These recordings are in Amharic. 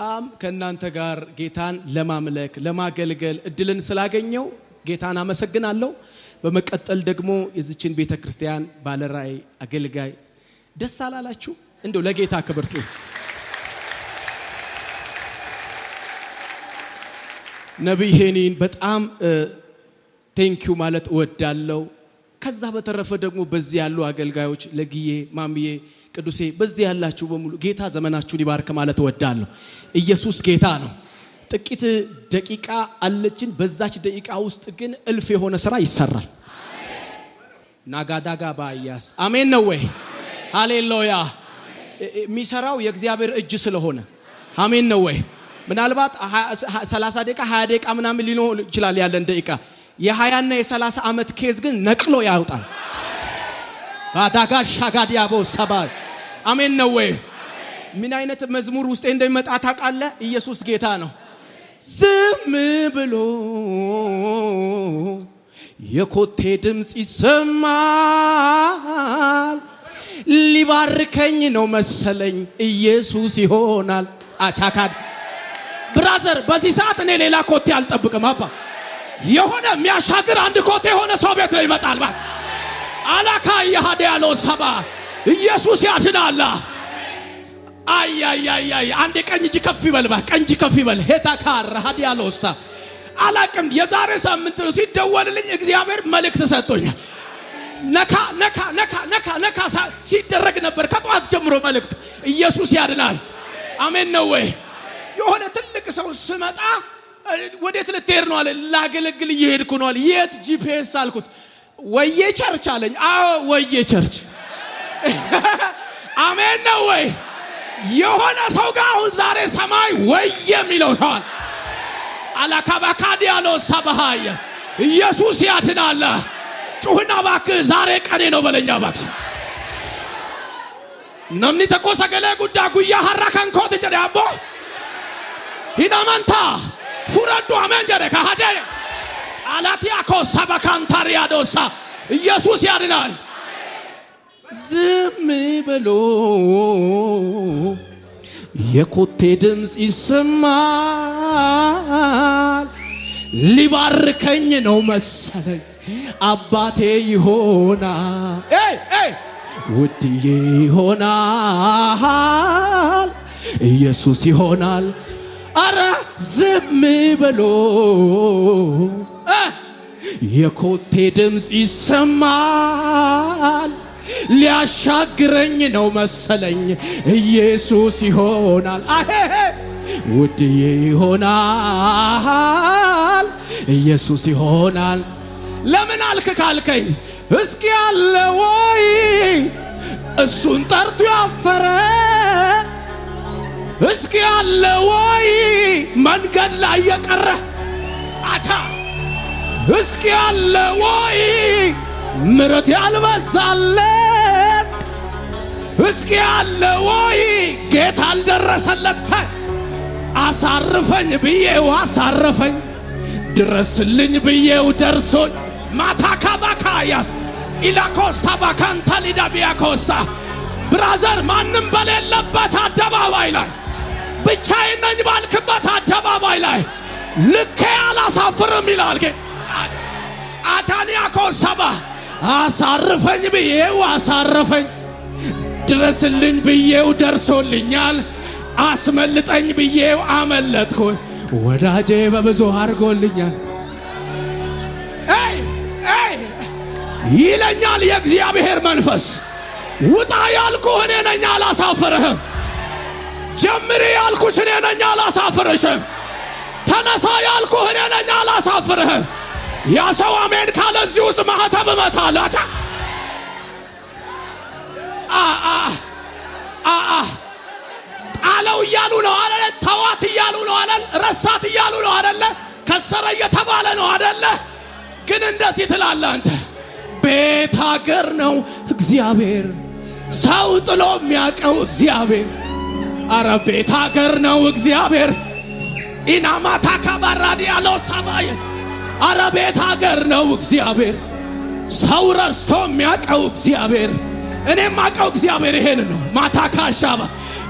በጣም ከእናንተ ጋር ጌታን ለማምለክ ለማገልገል እድልን ስላገኘው ጌታን አመሰግናለሁ። በመቀጠል ደግሞ የዚችን ቤተክርስቲያን ባለራዕይ አገልጋይ ደስ አላላችሁ? እንደው ለጌታ ክብር ስስ ነብይ ሄኒን በጣም ቴንኪው ማለት እወዳለሁ። ከዛ በተረፈ ደግሞ በዚህ ያሉ አገልጋዮች ለግዬ ማምዬ ቅዱሴ በዚህ ያላችሁ በሙሉ ጌታ ዘመናችሁን ይባርክ ማለት እወዳለሁ። ኢየሱስ ጌታ ነው። ጥቂት ደቂቃ አለችን። በዛች ደቂቃ ውስጥ ግን እልፍ የሆነ ስራ ይሰራል። ናጋዳጋ ባያስ አሜን ነው ወይ? ሃሌሉያ። የሚሰራው የእግዚአብሔር እጅ ስለሆነ አሜን ነው ወይ? ምናልባት 30 ደቂቃ 20 ደቂቃ ምናምን ሊኖር ይችላል ያለን ደቂቃ። የ20 እና የ30 ዓመት ኬዝ ግን ነቅሎ ያውጣል። አዳጋ ሻጋዲያቦ ሰባይ አሜን ነው ወይ? ምን አይነት መዝሙር ውስጥ እንደሚመጣ ታውቃለህ? ኢየሱስ ጌታ ነው። ዝም ብሎ የኮቴ ድምጽ ይሰማል። ሊባርከኝ ነው መሰለኝ ኢየሱስ ይሆናል። አቻካድ ብራዘር፣ በዚህ ሰዓት እኔ ሌላ ኮቴ አልጠብቅም። አባ የሆነ የሚያሻግር አንድ ኮቴ የሆነ ሰው ቤት ላይ ይመጣል። ባ አላካ ያሃዲያሎ ሰባ ኢየሱስ ያድናል። አይ አንድ ቀኝ እጅ ከፍ ይበል። ባ ቀኝ እጅ ከፍ ይበል። ሄታካር ሃዲያሎሳ አላቅም። የዛሬ ሳምንት ነው ሲደወልልኝ እግዚአብሔር መልእክት ሰጥቶኛል። ነካ ነካ ነካ ነካ ነካ ሲደረግ ነበር ከጧት ጀምሮ መልእክት። ኢየሱስ ያድናል። አሜን ነው ወይ? የሆነ ትልቅ ሰው ስመጣ ወዴት ልትሄድ ነው አለ። ላገለግል እየሄድኩ ነው አለ። የት? ጂፒኤስ አልኩት። ወየ ቸርች አለኝ። አዎ ወየ ቸርች። አሜን ነው ወይ? የሆነ ሰው ጋር አሁን ዛሬ ሰማይ ወየ የሚለው ሰው አለ። አላካባካዲያሎ ሰባሃየ ኢየሱስ ያድናል። ጩህና እባክህ ዛሬ ቀኔ ነው በለኛ እባክህ። ነምኒ ተቆሰገለ ጉዳ ጉያ ሐራካን ኮት ጀዳቦ ሂናማንታ ፉራዱ አሜን ጀረ ካሃጀ አላቲያ ኮሰበካንታሪያዶሳ ኢየሱስ ያድናል። ዝም ብሎ የኮቴ ድምጽ ይሰማል። ሊባርከኝ ነው መሰለኝ አባቴ ይሆናል። ውድዬ ይሆናል። ኢየሱስ ይሆናል። አረ ዝም ብሎ የኮቴ ድምጽ ይሰማል። ሊያሻግረኝ ነው መሰለኝ ኢየሱስ ይሆናል። ውድዬ ይሆናል። ኢየሱስ ይሆናል። ለምን አልክ ካልከኝ እስኪ ያለ ወይ እሱን ጠርቶ ያፈረ? እስኪ ያለ ወይ መንገድ ላይ የቀረ? አታ እስኪ ያለ ወይ ምሕረት ያልበዛለት? እስኪ ያለ ወይ ጌታ አልደረሰለት? አሳርፈኝ ብዬው አሳረፈኝ፣ ድረስልኝ ብዬው ደርሶኝ ማታካባካያ ኢላኮሳ ባካንታ ሊዳቢያኮሳ ብራዘር፣ ማንም በሌለበት አደባባይ ላይ ብቻዬን ነኝ ባልክበት አደባባይ ላይ ልኬ አላሳፍርም ይላል። አታኒያኮሳባ አሳርፈኝ ብዬው አሳረፈኝ፣ ድረስልኝ ብዬው ደርሶልኛል፣ አስመልጠኝ ብዬው አመለጥኩ፣ ወዳጄ በብዙ አድርጎልኛል ይለኛል የእግዚአብሔር መንፈስ። ውጣ ያልኩህ እኔ ነኝ አላሳፍርህም። ጀምሪ ያልኩሽ እኔ ነኝ አላሳፍርሽም። ተነሳ ያልኩህ እኔ ነኝ አላሳፍርህም። ያ ሰው አሜን ካለ እዚህ ውስጥ ማህተብ እመታለሁ። ጣለው እያሉ ነው አይደለ? ተዋት እያሉ ነው አይደለ? ረሳት እያሉ ነው አይደለ? ከሰረ እየተባለ ነው አይደለ? ግን እንደዚህ ትላለህ አንተ። ቤት ሀገር ነው እግዚአብሔር፣ ሰው ጥሎ የሚያውቀው እግዚአብሔር። አረ ቤት ሀገር ነው እግዚአብሔር። ኢናማታ ካባራዲ ያለው ሰማይ። አረ ቤት ሀገር ነው እግዚአብሔር፣ ሰው ረስቶ የሚያውቀው እግዚአብሔር። እኔም አውቀው እግዚአብሔር ይሄን ነው። ማታ ካሻባ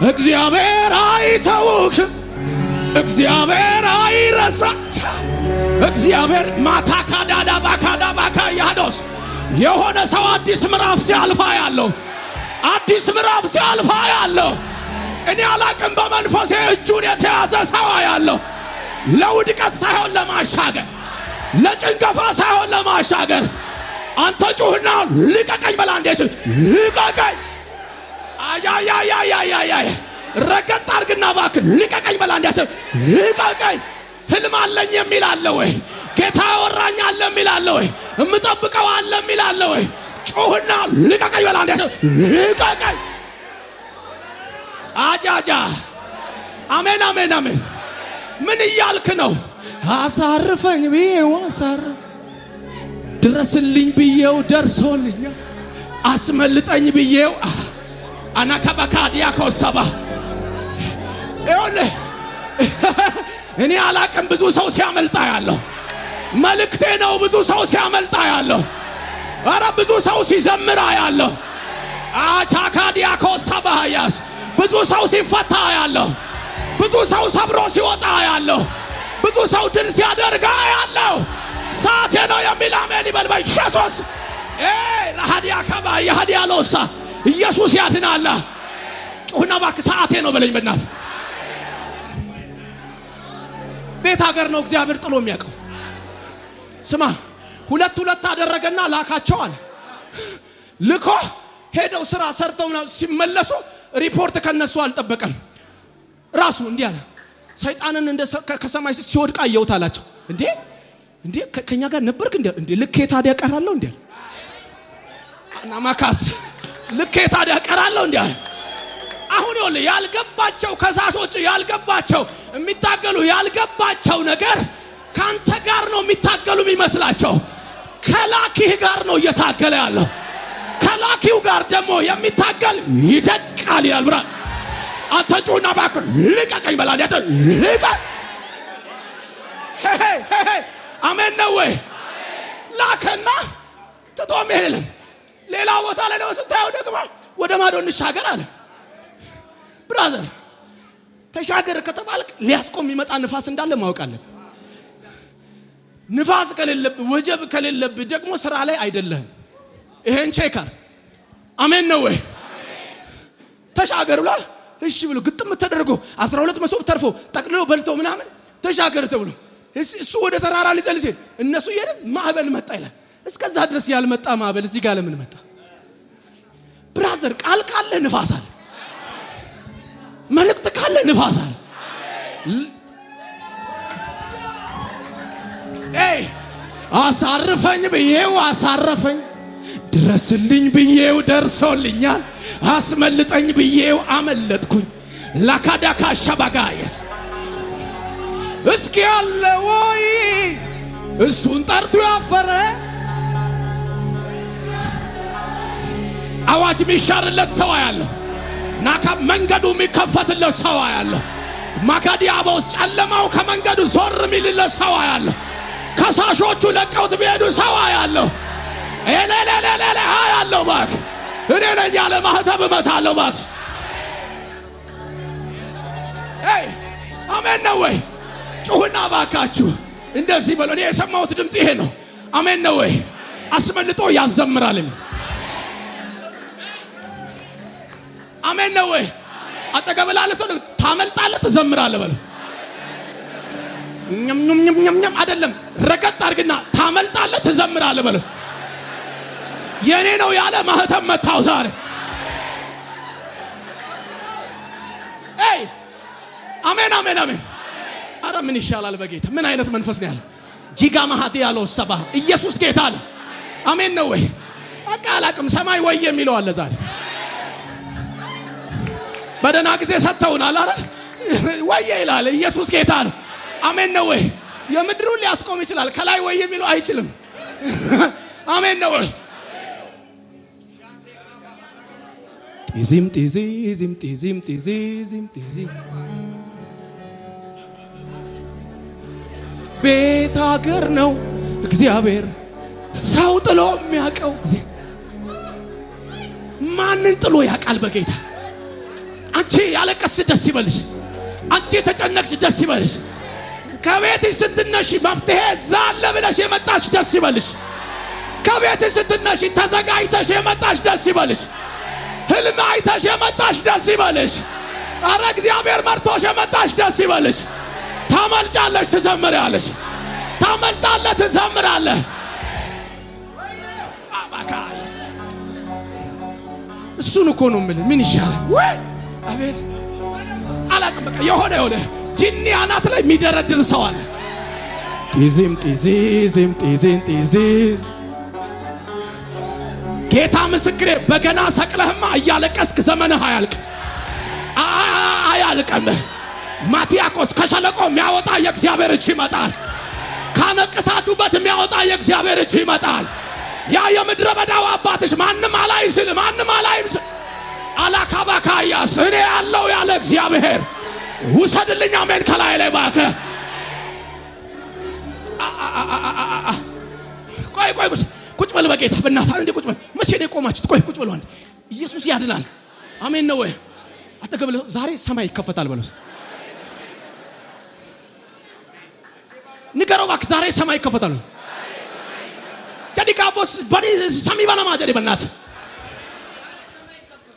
እግዚአብሔር አይተውክም እግዚአብሔር አይረሳም። እግዚአብሔር ማታካዳዳ ባካዳ ባካ ያዶስ የሆነ ሰው አዲስ ምዕራፍ ሲያልፋ ያለው አዲስ ምዕራፍ ሲያልፋ ያለው እኔ አላቅም። በመንፈሴ እጁን የተያዘ ሰው ያለው ለውድቀት ሳይሆን ለማሻገር፣ ለጭንገፋ ሳይሆን ለማሻገር። አንተ ጩህና ልቀቀኝ በላ እንዴ ልቀቀኝ። አያያያያያያ ረገጥ አርግና እባክህ ልቀቀኝ በላ እንዴ ልቀቀኝ። ህልም አለኝ የሚል አለ ወይ? ጌታ ያወራኝ አለ የሚል አለ ወይ? እምጠብቀው አለ የሚል አለ ወይ? ጩህና ልቀቀኝ በላ እንዴ ልቀቀኝ። አጃጃ አሜን አሜን አሜን። ምን እያልክ ነው? አሳርፈኝ ብዬው አሳርፍ፣ ድረስልኝ ብዬው ደርሶልኛል፣ አስመልጠኝ ብዬው አናካባካዲያ ኮሰባ እኔ አላቅም። ብዙ ሰው ሲያመልጣ ያለው መልእክቴ ነው። ብዙ ሰው ሲያመልጣ ያለው አረ ብዙ ሰው ሲዘምራ ያለው አቻካዲያ ኮሰባ ያስ ብዙ ሰው ሲፈታ ያለው ብዙ ሰው ሰብሮ ሲወጣ ያለው ብዙ ሰው ድል ሲያደርጋ ያለው ሰዓቴ ነው የሚል አሜን ይበልባይ ኢየሱስ ለሃዲያ ካባ የሃዲያ ሎሳ ኢየሱስ ያድናል። ጩህና እባክህ ሰዓቴ ነው በለኝ በእናትህ። ቤት ሀገር ነው እግዚአብሔር ጥሎ የሚያውቀው። ስማ ሁለት አደረገና ላካቸው አለ። ልኮ ሄደው ስራ ሰርተው ሲመለሱ ሪፖርት ከነሱ አልጠበቀም። ራሱ እንዲህ አለ። ሰይጣንን እንደ ከሰማይ ሲወድቅ አየሁት አላቸው። እንዴ ከኛ ጋር ነበርክ እንዴ ልክ ታዲያ ቀራለሁ እንዴ እና ማካስ ልክ ታዲያ ቀራለሁ እንዴ። አሁን ይወል ያልገባቸው ከሳሾች ያልገባቸው የሚታገሉ ያልገባቸው ነገር ካንተ ጋር ነው የሚታገሉ የሚመስላቸው። ከላኪህ ጋር ነው እየታገለ ያለው። ከላኪው ጋር ደግሞ የሚታገል ይደቃል ያልብራል። አተጩና ባክን ልቀቀኝ በላ እንዴ ልቀቅ። አሜን ነው ወይ? ላከና ትቶም ይሄለም ሌላ ቦታ ላይ ነው ስታየው ደግሞ ወደ ማዶ እንሻገር አለ። ብራዘር ተሻገር ከተባልክ ሊያስቆም የሚመጣ ንፋስ እንዳለ ማወቅ አለብህ። ንፋስ ከሌለብህ ወጀብ ከሌለብህ ደግሞ ስራ ላይ አይደለህም። ይሄን ቼከር አሜን ነው ወይ? ተሻገር ብላ እሺ ብሎ ግጥም ተደርጎ 12 መሶብ ተርፎ ጠቅልሎ በልቶ ምናምን ተሻገር ተብሎ እሱ ወደ ተራራ ሊጸል ሲል እነሱ ይሄን ማዕበል መጣ ይላል። እስከዛ ድረስ ያልመጣ ማዕበል እዚህ ጋር ለምን መጣ? ብራዘር ቃል ካለ ንፋስ አለ። መልእክት ካለ ንፋስ አለ። አሳርፈኝ ብዬው አሳረፈኝ፣ ድረስልኝ ብዬው ደርሶልኛል፣ አስመልጠኝ ብዬው አመለጥኩኝ። ላካዳካ ሸባጋየስ እስኪ ያለ ወይ እሱን ጠርቶ ያፈረ አዋጅ የሚሻርለት ሰው ያለው ናካ መንገዱ የሚከፈትለት ሰው ያለው ማካዲያቦስ ጨለማው ከመንገዱ ዞር የሚልለት ሰው ያለው ከሳሾቹ ለቀውት ቢሄዱ ሰው ያለው እኔ ያለው ባክ እኔ ነኝ ያለ ማህተብ እመታለሁ ባክ። አሜን ነው ወይ? ጩህና ባካችሁ እንደዚህ በሉ። እኔ የሰማሁት ድምጽ ይሄ ነው። አሜን ነው ወይ? አስመልጦ ያዘምራል። አሜን ነው ወይ? አጠገብ ላለ ሰው ታመልጣለህ ትዘምራለህ በለው። ኛም አይደለም ረቀጥ አድርግና ታመልጣለህ ትዘምራለህ በለው። የኔ ነው ያለ ማህተም መታው ዛሬ። አሜን አሜን አሜን። አረ ምን ይሻላል በጌታ። ምን አይነት መንፈስ ነው ያለው? ጂጋ ማሃዲ ያለው ሰባ ኢየሱስ ጌታ አለ። አሜን ነው ወይ? በቃ አላቅም ሰማይ ወይ የሚለው አለ ዛሬ። በደና ጊዜ ሰጥተውናል አይደል? ወይ ይላል ኢየሱስ ጌታ አለ። አሜን ነው ወይ? የምድሩን ሊያስቆም ይችላል። ከላይ ወይ የሚለው አይችልም። አሜን ነው ወይ? ጢዚም ቤት ሀገር ነው እግዚአብሔር ሰው ጥሎ የሚያውቀው። ማንን ጥሎ ያውቃል በጌታ? አንቺ ያለቀስ ደስ ይበልሽ። አንቺ የተጨነቅሽ ደስ ይበልሽ። ከቤትሽ ስትነሺ መፍትሄ ዛለ ብለሽ የመጣሽ ደስ ይበልሽ። ከቤትሽ ስትነሺ ተዘጋጅተሽ የመጣሽ ደስ ይበልሽ። ህልም አይተሽ የመጣሽ ደስ ይበልሽ። አረ እግዚአብሔር መርቶሽ የመጣሽ ደስ ይበልሽ። ታመልጫለሽ፣ ትዘምራለሽ። ታመልጣለህ፣ ትዘምራለህ። አባካስ እሱን እኮ ነው የምልህ። ምን ይሻላል ወይ? አቤት አላቅም። በቃ የሆነ ጂኒ አናት ላይ የሚደረድር ሰው አለ። ጢዚም ጢዚም ጢዚም ጢዚም ጌታ ምስክሬ፣ በገና ሰቅለህማ እያለቀስክ ዘመንህ አያልቅም። ማቲያቆስ ከሸለቆ የሚያወጣ የእግዚአብሔር እጅ ይመጣል። ካነቀሳችሁበት የሚያወጣ የእግዚአብሔር እጅ ይመጣል። ያ የምድረ በዳው አባትሽ ማንም አላይስል ማንም አላይምስል አላካባካያስ እኔ ያለው ያለ እግዚአብሔር ውሰድልኝ። አሜን። ከላይ ላይ እባክህ ቆይ ቁጭ በል በጌታ በእናትህ እንዴ ቁጭ በል። መቼ ነው የቆማችሁት? ቆይ ቁጭ በል። አንድ ኢየሱስ ያድናል። አሜን ነው ወይ? አጠገብህ ዛሬ ሰማይ ይከፈታል በለው። ንገረው እባክህ ዛሬ ሰማይ ይከፈታል። ጀዲካቦስ በኒ ሰሚ ባናማ ጀዲ በእናትህ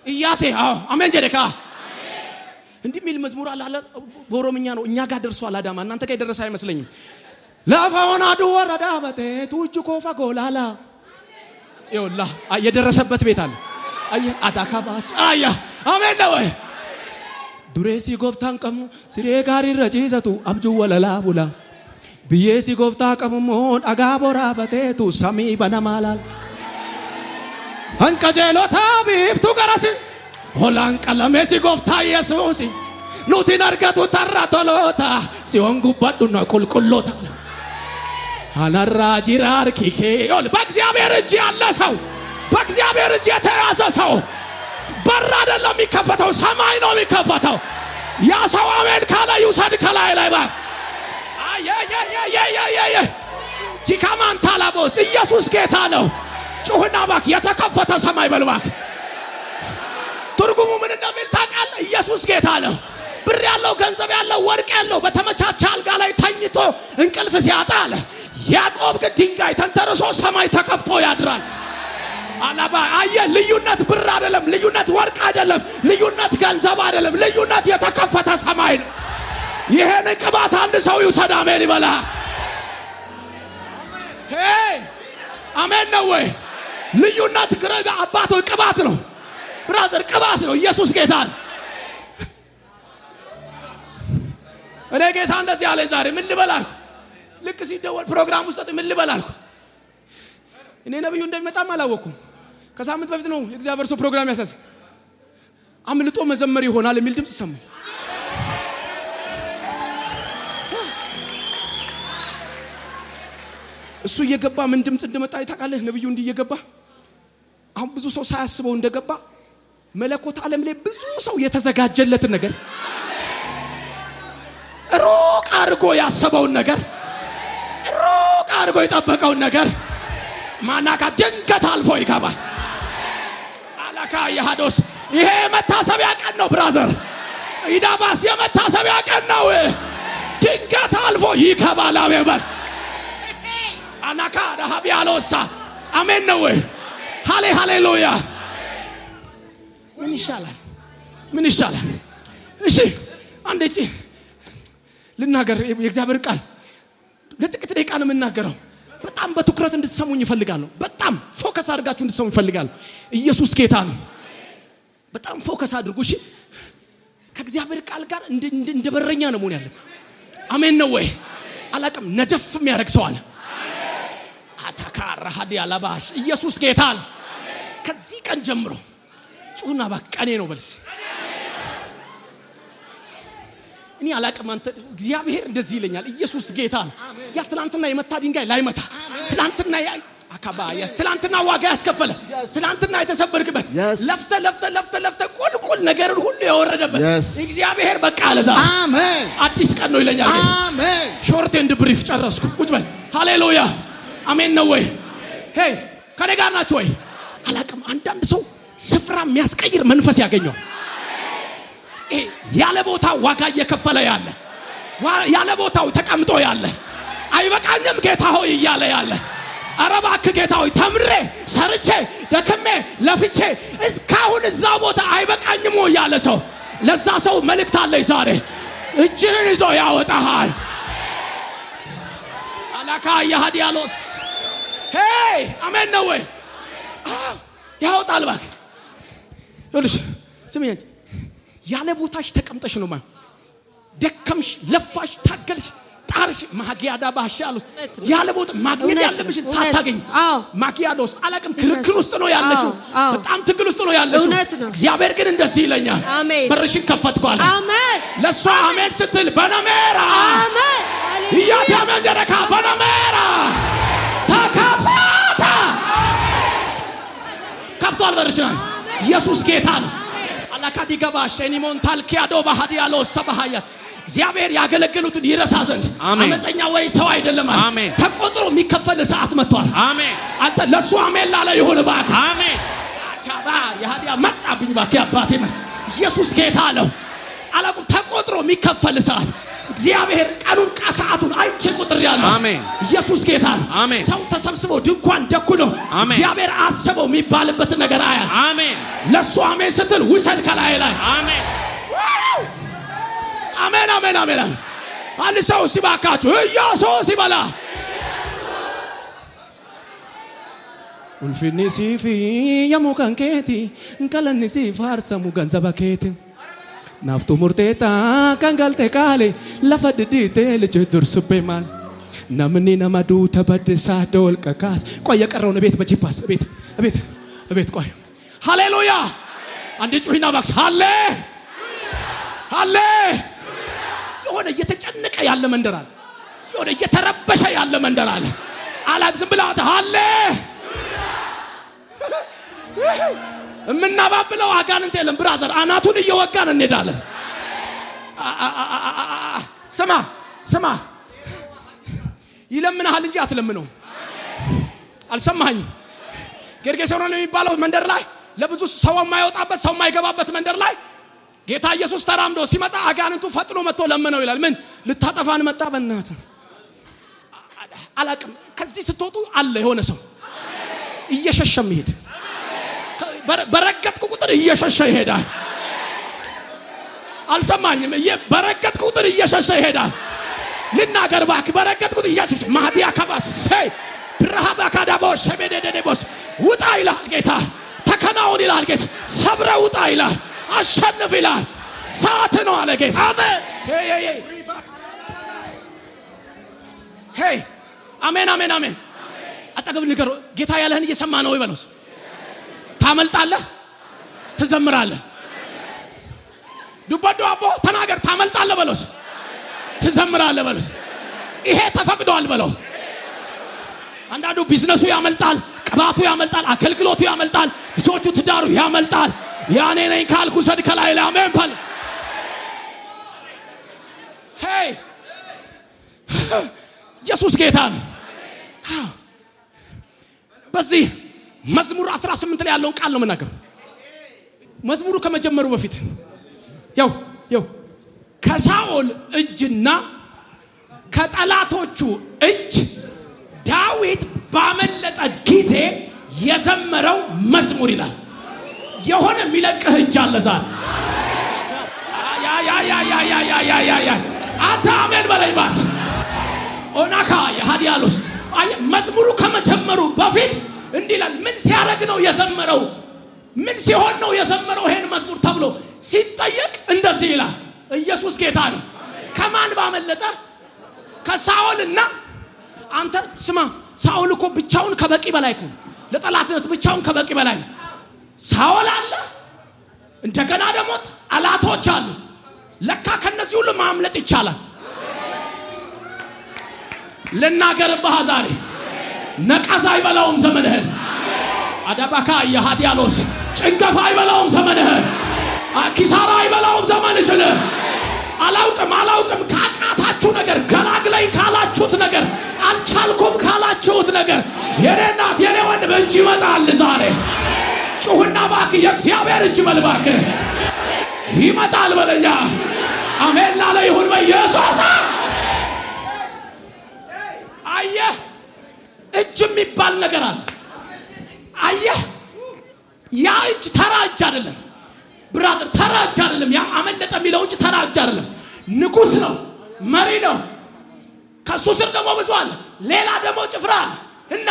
እያቴ አሜን ጀደካ እንዲህ የሚል መዝሙር አለ። በኦሮምኛ ነው፣ እኛ ጋር ደርሷል። አዳማ እናንተ ጋር የደረሰ አይመስለኝም። ለፋውና ዱወረዳ በቴቱ ኮፋ ጎላላ ይውላ የደረሰበት ቤት አለ። አየ አዳካባስ አያ አሜን ነው ወይ? ዱሬሲ ጎፍታን ቀሙ ሲሬ ጋሪ ረጂዘቱ አብጁ ወለላ ቡላ ብዬሲ ጎፍታ ቀሙሞን አጋቦራ በቴቱ ሰሚ በነማላል አንቀጀሎታ ቢፍቱ ገራሲ ሆላን ቀለሜሲ ጎፍታ ኢየሱስ ኑቲን አርገቱ ተራቶሎታ ሲሆን ጉባዱ ነው ቁልቁሎታ አናራ ጂራር ኪኬ ይል በእግዚአብሔር እጅ ያለ ሰው፣ በእግዚአብሔር እጅ የተያዘ ሰው በር አይደለም የሚከፈተው፣ ሰማይ ነው የሚከፈተው። ያ ሰው አሜን ካለ ይውሰድ ከላይ ላይ ባ አየ ጂካማን ታላቦስ ኢየሱስ ጌታ ነው። ጩህና ባክ የተከፈተ ሰማይ በልባክ። ትርጉሙ ምን እንደሚል ታውቃለህ? ኢየሱስ ጌታ ነው። ብር ያለው ገንዘብ ያለው ወርቅ ያለው በተመቻቸ አልጋ ላይ ተኝቶ እንቅልፍ ሲያጣ አለ ያዕቆብ ግን ድንጋይ ተንተርሶ ሰማይ ተከፍቶ ያድራል። አላባ አየ ልዩነት ብር አይደለም፣ ልዩነት ወርቅ አይደለም፣ ልዩነት ገንዘብ አይደለም፣ ልዩነት የተከፈተ ሰማይ ነው። ይሄን ቅባት አንድ ሰው ይውሰድ። አሜን ይበላ። ሄይ አሜን ነው ወይ? ልዩነት ግረጋ አባቶ ቅባት ነው። ብራዘር ቅባት ነው። ኢየሱስ ጌታ ነው። እኔ ጌታ እንደዚህ አለኝ ዛሬ ምን ልበላልኩ? ልክ ሲደወል ፕሮግራም ውስጥ ምን ልበላልኩ? እኔ ነብዩ እንደሚመጣም አላወኩም። ከሳምንት በፊት ነው የእግዚአብሔር ሰው ፕሮግራም ያሳዝ አምልጦ መዘመር ይሆናል የሚል ድምጽ ሰማሁ። እሱ እየገባ ምን ድምጽ እንደመጣ ታውቃለህ? ነብዩ እንዲህ እየገባ አሁን ብዙ ሰው ሳያስበው እንደገባ መለኮት ዓለም ላይ ብዙ ሰው የተዘጋጀለትን ነገር ሩቅ አድርጎ ያሰበውን ነገር ሩቅ አድርጎ የጠበቀውን ነገር ማናካ ድንገት አልፎ ይገባል። አላካ የሃዶስ ይሄ መታሰቢያ ቀን ነው ብራዘር። ኢዳባስ የመታሰቢያ ቀን ነው። ድንገት አልፎ ይገባል። አሜን አናካ ዳሃቢያሎሳ አሜን ነው ወይ? ሃሌሉያ። ምን ይሻላል? ምን ይሻላል? እሺ አንዴ ልናገር። የእግዚአብሔር ቃል ለጥቂት ደቂቃ ነው የምናገረው። በጣም በትኩረት እንድትሰሙኝ ይፈልጋለሁ። በጣም ፎከስ አድርጋችሁ እንድትሰሙኝ ይፈልጋለሁ። ኢየሱስ ጌታ ነው። በጣም ፎከስ አድርጉ እሺ። ከእግዚአብሔር ቃል ጋር እንደ በረኛ ነው መሆን ያለብን። አሜን ነው ወይ? አላቅም ነደፍ የሚያደርግ ሰው አለ። አታካራ ሀዲያ ለባሽ ኢየሱስ ጌታ ነው። ከዚህ ቀን ጀምሮ ጩና ባቀኔ ነው በልስ። እኔ አላቅም አንተ እግዚአብሔር እንደዚህ ይለኛል። ኢየሱስ ጌታ ነው። ያ ትላንትና የመታ ድንጋይ ላይመታ፣ ትላንትና አካባያስ ትላንትና ዋጋ ያስከፈለ፣ ትላንትና የተሰበርክበት ለፍተ ቁልቁል ነገርን ሁሉ ያወረደበት እግዚአብሔር በቃ ለዛ አሜን አዲስ ቀን ነው ይለኛል። አሜን ሾርት ኤንድ ብሪፍ ጨረስኩ። ቁጭ በል። ሃሌሉያ አሜን ነው ወይ? ሄይ ከኔ ጋር ናችሁ ወይ? አላቅም አንዳንድ ሰው ስፍራ የሚያስቀይር መንፈስ ያገኘው ያለ ቦታው ዋጋ እየከፈለ ያለ ያለ ቦታው ተቀምጦ ያለ አይበቃኝም ጌታ ሆይ እያለ ያለ ኧረ እባክህ ጌታ ሆይ ተምሬ ሰርቼ ደክሜ ለፍቼ እስካሁን እዛ ቦታ አይበቃኝም ያለ ሰው ለዛ ሰው መልእክት አለኝ ዛሬ እጅህን ይዞ ያወጣሃል። አላካ ያሃዲያሎስ ሄይ አሜን ነው ወይ ያወጣል እባክህ። ይኸውልሽ ስሚኝ ያለ ቦታሽ ተቀምጠሽ ነው ማለት ደከምሽ ለፋሽ ታገልሽ ጣርሽ ማጊያዳ ባሻሉስ ያለ ቦታ ማግኘት ያለብሽ ሳታገኝ ማጊያዶስ አላቅም ክርክር ውስጥ ነው ያለሽው በጣም ትግል ውስጥ ነው ያለሽው እግዚአብሔር ግን እንደዚህ ይለኛል በርሽን ከፈትኳል አሜን ለሷ አሜን ስትል በነሜራ አሜን ይያታም ገረካ በነሜራ ተከፈተ ከፍቷል በርሽን ኢየሱስ ጌታ ነው አላካዲ ገባ ሸኒሞን ታልኪያዶ ባሃዲያሎ ሰባሃያስ እግዚአብሔር ያገለገሉትን ይረሳ ዘንድ አመፀኛ ወይ ሰው አይደለም አሜን ተቆጥሮ የሚከፈል ሰዓት መጥቷል አሜን አንተ ለሱ አሜን ላለ ይሁን ባክ አሜን አቻባ ያዲያ መጣብኝ ባክ አባቴ ኢየሱስ ጌታ ነው አላቁም ተቆጥሮ የሚከፈል ሰዓት እግዚአብሔር ቀኑን ሰዓቱን አይቼ ቁጥር ያለው አሜን ኢየሱስ ጌታ ነው ሰው ተሰብስቦ ድንኳን ደኩኖ እግዚአብሔር አሰበው የሚባልበት ነገር አያ አሜን ለሱ አሜን ስትል ውሰድ ከላይ ላይ አሜን አሜን አሜን አሜን አልሰው ሲባካችሁ ኢየሱስ ይበላ ኡልፊኒ ሲፊ ያሙካንኬቲ እንከለኒ ሲፋርሰሙ ገንዘባኬቲ ናፍቱ ሙርቴታ ካንጋልቴ ቃሌ ለፈድዲቴ ልጅ ድርስቤማል ናምኒ ነማዱ ተበድሳ ደወልቀካስ ቆይ የቀረውን ቤት በጂፓስ ቤት ቆይ ሃሌሉያ አንዴ ጩሂና ባክስ ሃሌ የሆነ እየተጨነቀ ያለ መንደር አለ የሆነ እየተረበሸ ያለ መንደር አለ አላግዝም ብላት ሃሌ እምናባብለው አጋንንት የለም ብራዘር አናቱን እየወጋን እንሄዳለን ስማ ይለምናል እንጂ አትለምነው አልሰማኝ ጌርጌሴኖን የሚባለው መንደር ላይ ለብዙ ሰው የማይወጣበት ሰው የማይገባበት መንደር ላይ ጌታ ኢየሱስ ተራምዶ ሲመጣ አጋንንቱ ፈጥኖ መጥቶ ለመነው ይላል ምን ልታጠፋን መጣ በእናት አላቅም ከዚህ ስትወጡ አለ የሆነ ሰው እየሸሸም ይሄድ በረገጥኩ ቁጥር እየሸሸ ይሄዳል አልሰማኝም በረገጥኩ ቁጥር እየሸሸ ይሄዳል ልናገር ባክ በረገጥኩ ቁጥር እየሸሸ ማህዲያ ከባስ ብራሃባ ካዳቦ ሸበደደደቦስ ውጣ ይላል ጌታ ተከናውን ይላል ጌታ ሰብረ ውጣ ይላል አሸንፍ ይላል ሰዓት ነው አለ ጌታ አሜን ሄይ አሜን አሜን አሜን አጠገብ ንገር ጌታ ያለህን እየሰማ ነው ይበሉስ ታመልጣለህ ትዘምራለህ ዱበዶ አቦ ተናገር ታመልጣለህ በሉስ ትዘምራለህ በሉስ ይሄ ተፈቅዷል በለው አንዳንዱ ቢዝነሱ ያመልጣል ቅባቱ ያመልጣል አገልግሎቱ ያመልጣል ልጆቹ ትዳሩ ያመልጣል ያኔ ነኝ ካልኩ ሰድ ከላይ ላይ አሜን ባል ሄይ ኢየሱስ ጌታ ነው በዚህ መዝሙር 18 ላይ ያለውን ቃል ነው መናገር መዝሙሩ ከመጀመሩ በፊት ያው ከሳኦል እጅና ከጠላቶቹ እጅ ዳዊት ባመለጠ ጊዜ የዘመረው መዝሙር ይላል የሆነ የሚለቅህ እጅ አለ ዛሬ ያ አታ አሜን በላይ ባክ ኦናካ የሃዲያሎስ መዝሙሩ ከመጀመሩ በፊት እንዲላል ምን ሲያረግ ነው የዘመረው ምን ሲሆን ነው የዘመረው ይሄን መዝሙር ተብሎ ሲጠየቅ እንደዚህ ይላል ኢየሱስ ጌታ ነው ከማን ባመለጠ ከሳኦልና አንተ ስማ ሳኦል እኮ ብቻውን ከበቂ በላይ እኮ ለጠላትነት ብቻውን ከበቂ በላይ ነው ሳኦል አለ እንደገና ደግሞ ጠላቶች አሉ ለካ ከነዚህ ሁሉ ማምለጥ ይቻላል ለናገርባህ ዛሬ ነቀዛ አይበላውም ዘመንህን አዳባካ የሃዲያሎስ ጭንገፋ አይበላውም ዘመንህን ኪሳራ አይበላውም ዘመንሽን አላውቅም ካቃታችሁ ነገር ገላግለኝ ካላችሁት ነገር አልቻልኩም ካላችሁት ነገር የኔ እናት የኔ ወንድም እጅ ይመጣል ዛሬ ጩህና ባክ የእግዚአብሔር እጅ መልባክ ይመጣል በለኛ። አሜን ላለ ይሁን በኢየሱስ። አየህ እጅ የሚባል ነገር አለ። አየህ ያ እጅ ተራ እጅ አይደለም ብራዘር፣ ተራ እጅ አይደለም። ያ አመለጠ የሚለው እጅ ተራ እጅ አይደለም። ንጉሥ ነው፣ መሪ ነው። ከሱ ስር ደግሞ ብዙ አለ። ሌላ ደግሞ ጭፍራ አለ እና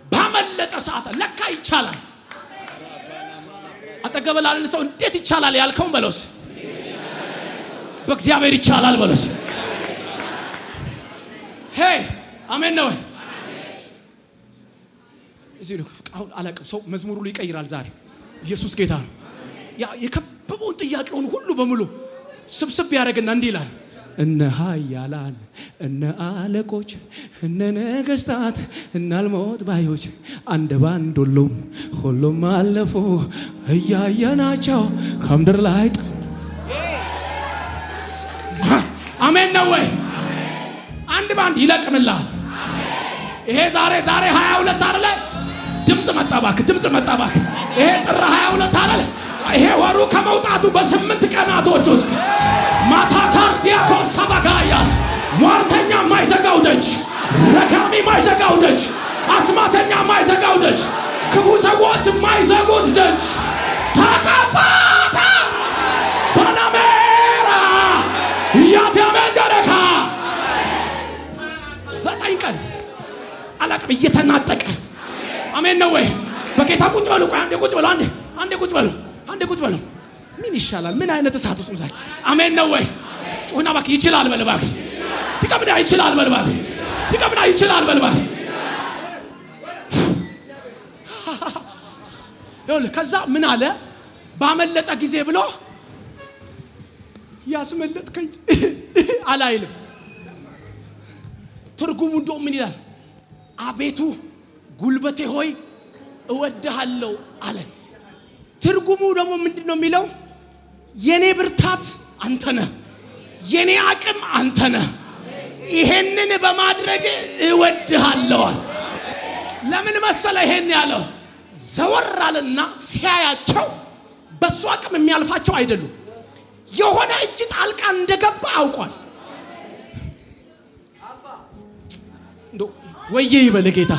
ባመለጠ ሰዓት ለካ ይቻላል። አጠገብ ላለን ሰው እንዴት ይቻላል ያልከውን በለውስ፣ በእግዚአብሔር ይቻላል በለውስ። ሄይ አሜን ነው። እዚህ ነው አሁን አላቅም። ሰው መዝሙሩ ሁሉ ይቀይራል ዛሬ። ኢየሱስ ጌታ ነው። ያ የከበበውን ጥያቄውን ሁሉ በሙሉ ስብስብ ያደርግና እንዲህ ይላል። እነ ኃያላን እነ አለቆች እነ ነገስታት እነ አልሞት ባዮች አንድ ባንድ ሁሉም አለፉ እያየናቸው ከምድር ላይ አሜን ነው ወይ? አንድ ባንድ ይለቅምላል። ይሄ ዛሬ 22 አይደለ? ድምጽ መጣባክ ይሄ ጥር 22 አይደለ? ይሄ ወሩ ከመውጣቱ በ8 ቀናቶች ውስጥ ማታካር ዲያኮን ሰባጋያስ ሟርተኛ ማይዘጋው ደጅ፣ ረጋሚ ማይዘጋው ደጅ፣ አስማተኛ ማይዘጋው ደጅ፣ ክፉ ሰዎች ማይዘጉት ደጅ ተከፈተ። ባናሜራ ያተመንገረካ 9 ቀን አላቅም እየተናጠቀ አሜን ነው ወይ? በጌታ ቁጭ በሉ። ቆይ አንዴ ቁጭ በሉ። አንዴ ቁጭ በሉ። ምን ይሻላል? ምን አይነት እሳት ውስጥ ነው? አሜን ነው ወይ? ጩህና ባክ ይችላል በል ባክ። ድቀምና ይችላል በል ባክ። ድቀምና ይችላል በል ባክ። ይኸውልህ ከዛ ምን አለ? ባመለጠ ጊዜ ብሎ ያስመለጥከኝ አላይልም። ትርጉሙ እንደው ምን ይላል? አቤቱ ጉልበቴ ሆይ እወድሃለሁ አለ። ትርጉሙ ደግሞ ምንድነው የሚለው? የኔ ብርታት አንተ ነህ፣ የኔ አቅም አንተ ነህ፣ ይሄንን በማድረግ እወድሃለሁ። ለምን መሰለ ይሄን ያለው? ዘወር አለና ሲያያቸው በሱ አቅም የሚያልፋቸው አይደሉም። የሆነ እጅ ጣልቃ እንደገባ አውቋል። ወዬ ይበል ጌታ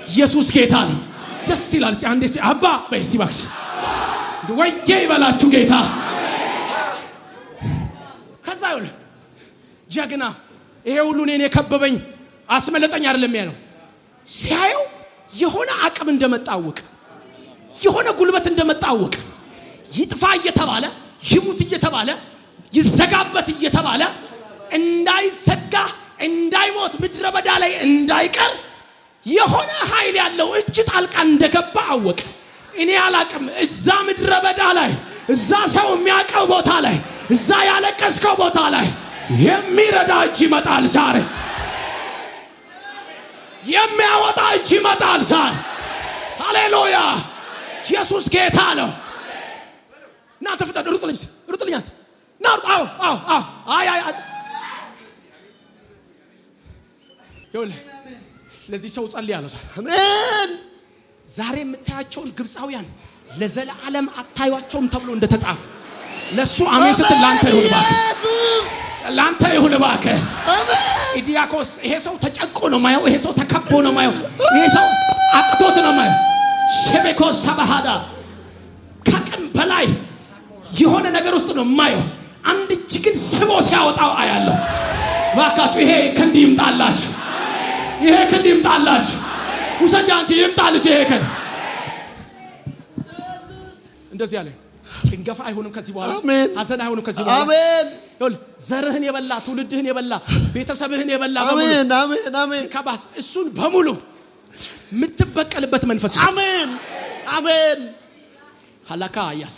ኢየሱስ ጌታ ነው። ደስ ይላል። አንዴ አባ በይሲ ባክስ ወዬ ይበላችሁ ጌታ። ከዛ ይሁን ጀግና ይሄ ሁሉ እኔን የከበበኝ አስመለጠኝ አይደለም ያለው። ሲያየው የሆነ አቅም እንደመጣወቅ፣ የሆነ ጉልበት እንደመጣወቅ፣ ይጥፋ እየተባለ ይሙት እየተባለ ይዘጋበት እየተባለ እንዳይዘጋ እንዳይሞት ምድረ በዳ ላይ እንዳይቀር የሆነ ኃይል ያለው እጅ ጣልቃ እንደገባ አወቀ። እኔ አላቅም። እዛ ምድረ በዳ ላይ፣ እዛ ሰው የሚያቀው ቦታ ላይ፣ እዛ ያለቀስከው ቦታ ላይ የሚረዳ እጅ ይመጣል ዛሬ። የሚያወጣ እጅ ይመጣል ዛሬ። ሃሌሉያ! ኢየሱስ ጌታ ነው። እናንተ ፍጠን፣ ሩጥልኝ አንተ ና። ይኸውልህ ለዚህ ሰው ጸልያለሁ። አሜን። ዛሬ የምታያቸውን ግብፃውያን ለዘላለም አታዩአቸውም ተብሎ እንደተጻፈ ለሱ አሜን ስትል ላንተ ይሁን ባከ፣ ላንተ ይሁን ባከ። አሜን። ኢዲያኮስ ይሄ ሰው ተጨቆ ነው ማየው። ይሄ ሰው ተከቦ ነው ማየው። ይሄ ሰው አቅቶት ነው ማየው። ሸቤኮስ ሰባሃዳ ከቀን በላይ የሆነ ነገር ውስጥ ነው ማየው። አንድ እጅ ግን ስቦ ሲያወጣው አያለሁ። ባካችሁ ይሄ ክንድ ይምጣላችሁ፣ ይሄ ክንድ ይምጣላችሁ። ውሰጂ አንቺ ይምጣልሽ ይሄ ክንድ። እንደዚህ ያለ ጭንገፋ አይሆንም ከዚህ በኋላ። አሜን። ሐዘን አይሆንም ከዚህ በኋላ። አሜን። ይሁን ዘርህን የበላ ትውልድህን የበላ ቤተሰብህን የበላ በሙሉ አሜን፣ አሜን፣ አሜን። ከባስ እሱን በሙሉ የምትበቀልበት መንፈስ። አሜን፣ አሜን። ሐላካ ያስ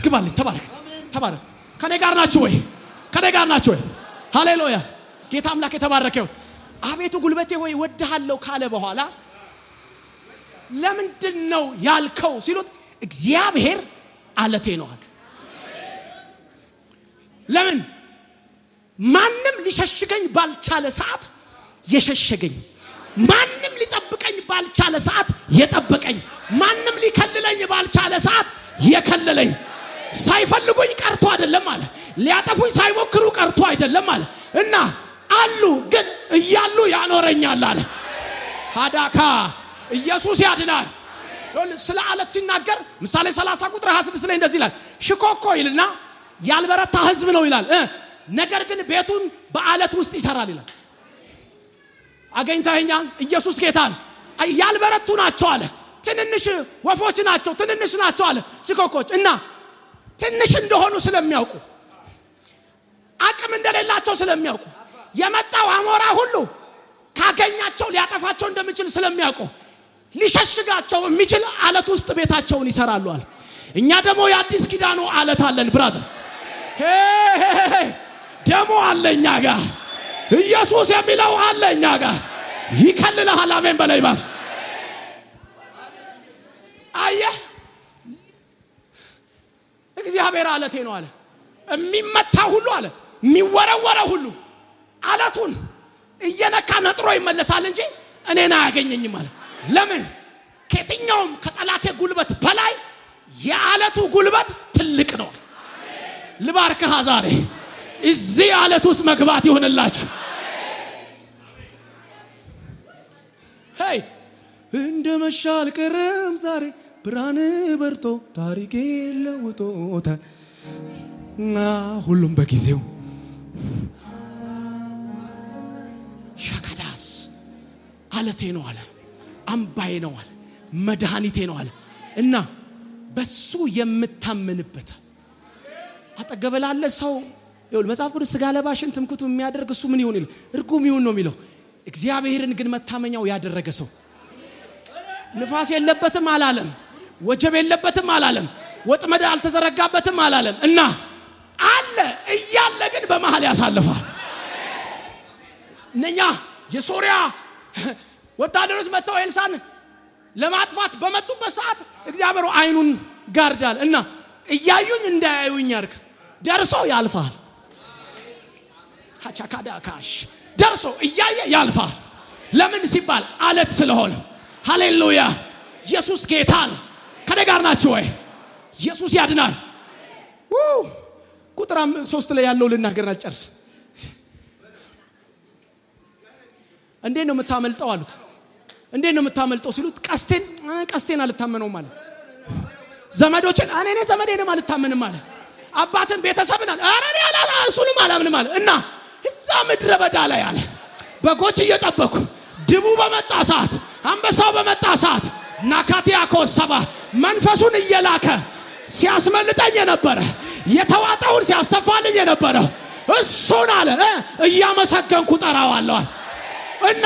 ግባልኝ። ተባረክ፣ ተባረክ። ከኔ ጋር ናችሁ ወይ? ከኔ ጋር ናችሁ ወይ? ሃሌሉያ! ጌታ አምላክ የተባረከው። አቤቱ ጉልበቴ ሆይ እወድሃለሁ ካለ በኋላ ለምንድን ነው ያልከው ሲሉት እግዚአብሔር አለቴ ነው አለ። ለምን? ማንም ሊሸሽገኝ ባልቻለ ሰዓት የሸሸገኝ፣ ማንም ሊጠብቀኝ ባልቻለ ሰዓት የጠበቀኝ፣ ማንም ሊከልለኝ ባልቻለ ሰዓት የከለለኝ ሳይፈልጉኝ ቀርቶ አይደለም አለ። ሊያጠፉኝ ሳይሞክሩ ቀርቶ አይደለም አለ። እና አሉ ግን እያሉ ያኖረኛል አለ። ሃዳካ ኢየሱስ ያድናል። ስለ አለት ሲናገር ምሳሌ 30 ቁጥር 26 ላይ እንደዚህ ይላል። ሽኮኮ ይልና ያልበረታ ህዝብ ነው ይላል። ነገር ግን ቤቱን በአለት ውስጥ ይሰራል ይላል። አገኝታኛል። ኢየሱስ ጌታ ነው። ያልበረቱ ናቸው አለ። ትንንሽ ወፎች ናቸው፣ ትንንሽ ናቸው አለ ሽኮኮች። እና ትንሽ እንደሆኑ ስለሚያውቁ አቅም እንደሌላቸው ስለሚያውቁ የመጣው አሞራ ሁሉ ካገኛቸው ሊያጠፋቸው እንደሚችል ስለሚያውቁ ሊሸሽጋቸው የሚችል አለት ውስጥ ቤታቸውን ይሰራሉ አለ። እኛ ደግሞ የአዲስ ኪዳኑ አለት አለን ብራዘር። ደሞ አለኛ ጋር ኢየሱስ የሚለው አለኛ ጋር ይከልልሃል። አሜን በላይ ባክስ። አየህ እግዚአብሔር አለቴ ነው አለ። የሚመታ ሁሉ አለ የሚወረወረ ሁሉ አለቱን እየነካ ነጥሮ ይመለሳል እንጂ እኔን አያገኘኝም አለ። ለምን? ከየትኛውም ከጠላቴ ጉልበት በላይ የአለቱ ጉልበት ትልቅ ነው። ልባርክህ ዛሬ እዚህ አለት ውስጥ መግባት ይሆንላችሁ። ሄይ እንደ መሻል ቀረም ዛሬ ብርሃን በርቶ ታሪኬ ለውጦታል እና ሁሉም በጊዜው ሸካዳስ አለቴ ነው አለ። አምባዬ ነው አለ። መድኃኒቴ ነው አለ። እና በሱ የምታመንበት አጠገበላለ ሰው ይሁን መጽሐፍ ቅዱስ ስጋ ለባሽን ትምክቱ የሚያደርግ እሱ ምን ይሁን ይላል? እርጉም ይሁን ነው የሚለው። እግዚአብሔርን ግን መታመኛው ያደረገ ሰው ንፋስ የለበትም አላለም፣ ወጀብ የለበትም አላለም፣ ወጥመድ አልተዘረጋበትም አላለም። እና አለ እያለ ግን በመሃል ያሳልፋል። እነኛ የሶሪያ ወታደሮች መጥተው ኤልሳን ለማጥፋት በመጡበት ሰዓት እግዚአብሔር አይኑን ጋርዳል። እና እያዩኝ እንዳያዩኝ ያርክ ደርሶ ያልፋል። ካቻካዳካሽ ደርሶ እያየ ያልፋል። ለምን ሲባል አለት ስለሆነ። ሃሌሉያ! ኢየሱስ ጌታ ነው። ከነጋር ናችሁ ወይ? ኢየሱስ ያድናል። ቁጥር 3 ላይ ያለው ልናገርና ጨርስ። እንዴት ነው የምታመልጠው አሉት። እንዴት ነው የምታመልጠው ሲሉት ቀስቴን አልታመነውም ማለት ዘመዶችን እኔ ዘመዴንም አልታመንም ማለት አባትን ቤተሰብን አረኔ አላላ እሱንም አላምንም ማለት። እና እዛ ምድረ በዳ ላይ አለ በጎች እየጠበኩ ድቡ በመጣ ሰዓት አንበሳው በመጣ ሰዓት ናካቲያ ኮሰባ መንፈሱን እየላከ ሲያስመልጠኝ የነበረ የተዋጣውን ሲያስተፋልኝ የነበረ እሱን አለ እያመሰገንኩ ጠራዋለሁ። እና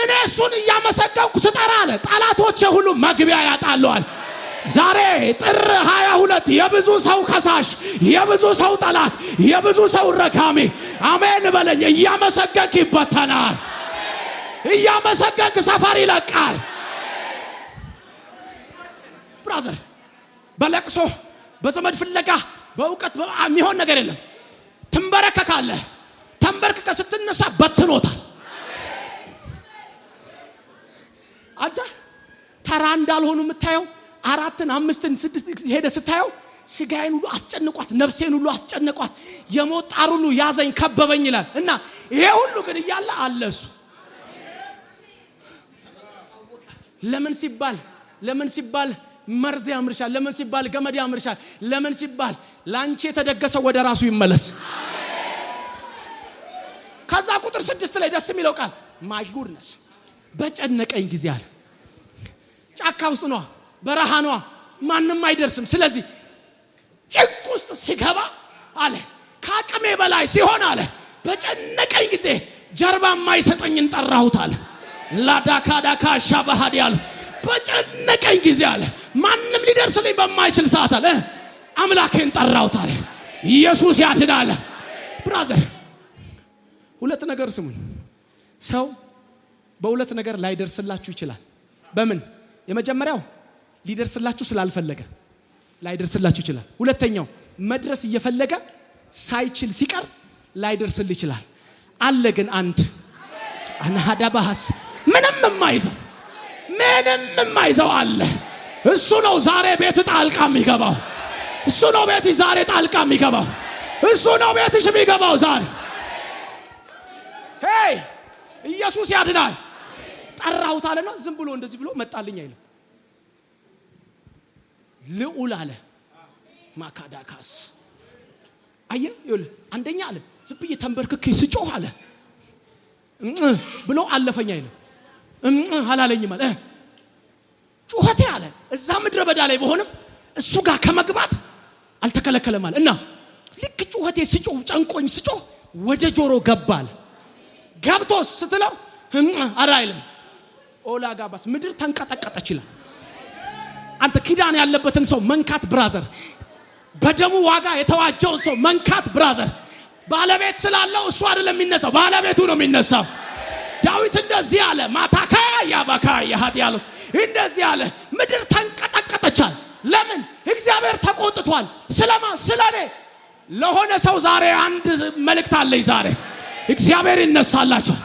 እኔ እሱን እያመሰገንኩ ስጠራ አለ ጠላቶቼ ሁሉ መግቢያ ያጣለዋል። ዛሬ ጥር 22 የብዙ ሰው ከሳሽ፣ የብዙ ሰው ጠላት፣ የብዙ ሰው ረካሚ አሜን በለኝ እያመሰገንክ ይበተናል። እያመሰገንክ ሰፈር ይለቃል። ብራዘር በለቅሶ በዘመድ ፍለጋ በእውቀት የሚሆን ነገር የለም። ትንበረከካለህ። ተንበርክከ ስትነሳ በትኖታል። አንተ ተራ እንዳልሆኑ የምታየው 4 5 6 ሄደ ስታየው ስጋዬን ሁሉ አስጨንቋት፣ ነፍሴን ሁሉ አስጨንቋት፣ የሞት ጣር ሁሉ ያዘኝ ከበበኝ ይላል። እና ይሄ ሁሉ ግን እያለ አለ እሱ። ለምን ሲባል መርዝ ያምርሻል፣ ለምን ሲባል ገመድ ያምርሻል፣ ለምን ሲባል ላንቺ የተደገሰው ወደ ራሱ ይመለስ። ከዛ ቁጥር 6 ላይ ደስ የሚለው ቃል ማይ ጉድነስ በጨነቀኝ ጊዜ አለ። ጫካ ውስጥ ነው፣ በረሃ ነው፣ ማንም አይደርስም። ስለዚህ ጭንቅ ውስጥ ሲገባ አለ ከአቅሜ በላይ ሲሆን አለ በጨነቀኝ ጊዜ ጀርባ የማይሰጠኝን ጠራሁት አለ። ላዳካዳካ ሻባሃዲ አለ በጨነቀኝ ጊዜ አለ ማንም ሊደርስልኝ በማይችል ሰዓት አለ አምላኬን ጠራሁት አለ። ኢየሱስ ያድናል። ብራዘር ሁለት ነገር ስሙኝ። ሰው በሁለት ነገር ላይደርስላችሁ ይችላል። በምን? የመጀመሪያው ሊደርስላችሁ ስላልፈለገ ላይደርስላችሁ ይችላል። ሁለተኛው መድረስ እየፈለገ ሳይችል ሲቀር ላይደርስል ይችላል። አለ ግን አንድ አናዳ ባስ ምንም የማይዘው አለ። እሱ ነው ዛሬ ቤት ጣልቃ የሚገባው። እሱ ነው ቤትሽ ዛሬ ጣልቃ የሚገባው። እሱ ነው ቤትሽ የሚገባው ዛሬ። ሄይ ኢየሱስ ያድናል። ጠራሁት አለና ዝም ብሎ እንደዚህ ብሎ መጣልኝ አይልም። ልዑል አለ ማካዳካስ አየህ ይኸውልህ አንደኛ አለ ዝም ብዬ ተንበርክኬ ስጮህ አለ ብሎ አለፈኝ አይልም። አላለኝም አለ ጩኸቴ አለ እዛ ምድረ በዳ ላይ በሆነም እሱ ጋር ከመግባት አልተከለከለም አለ እና ልክ ጩኸቴ ስጮህ ጨንቆኝ ስጮህ ወደ ጆሮ ገባል። ገብቶስ ስትለው አራይልም ኦላጋባስ ምድር ተንቀጠቀጠች ይላል። አንተ ኪዳን ያለበትን ሰው መንካት ብራዘር፣ በደሙ ዋጋ የተዋጀውን ሰው መንካት ብራዘር፣ ባለቤት ስላለው እሱ አይደለም የሚነሳው ባለቤቱ ነው የሚነሳው። ዳዊት እንደዚህ አለ ማታካ ያባካ ያሃዲያሎ እንደዚህ አለ ምድር ተንቀጠቀጠቻል። ለምን? እግዚአብሔር ተቆጥቷል። ስለማ ስለኔ ለሆነ ሰው ዛሬ አንድ መልእክት አለኝ። ዛሬ እግዚአብሔር ይነሳላችኋል።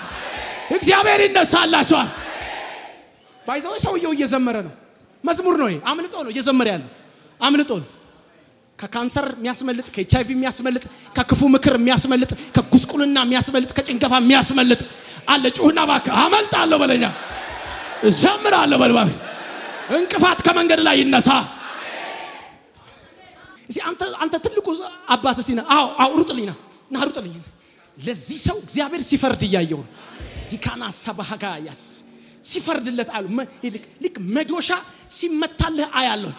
እግዚአብሔር ይነሳላችኋል። ባይዘው ሰውየው እየዘመረ ነው። መዝሙር ነው። አምልጦ ነው እየዘመረ ያለው። አምልጦ ነው። ከካንሰር የሚያስመልጥ፣ ከኤችአይቪ የሚያስመልጥ፣ ከክፉ ምክር የሚያስመልጥ፣ ከጉስቁልና የሚያስመልጥ፣ ከጭንገፋ የሚያስመልጥ አለ። ጩህና እባክህ አመልጣለሁ በለኛ፣ እዘምራለሁ በልባክ። እንቅፋት ከመንገድ ላይ ይነሳ። እዚህ አንተ ትልቁ አባት ሲና አው ሩጥልኝና ሩጥልኝ። ለዚህ ሰው እግዚአብሔር ሲፈርድ እያየው ዲካና ሰባሃጋያስ ሲፈርድለት አሉ። ልክ መዶሻ ሲመታልህ አያለሁ።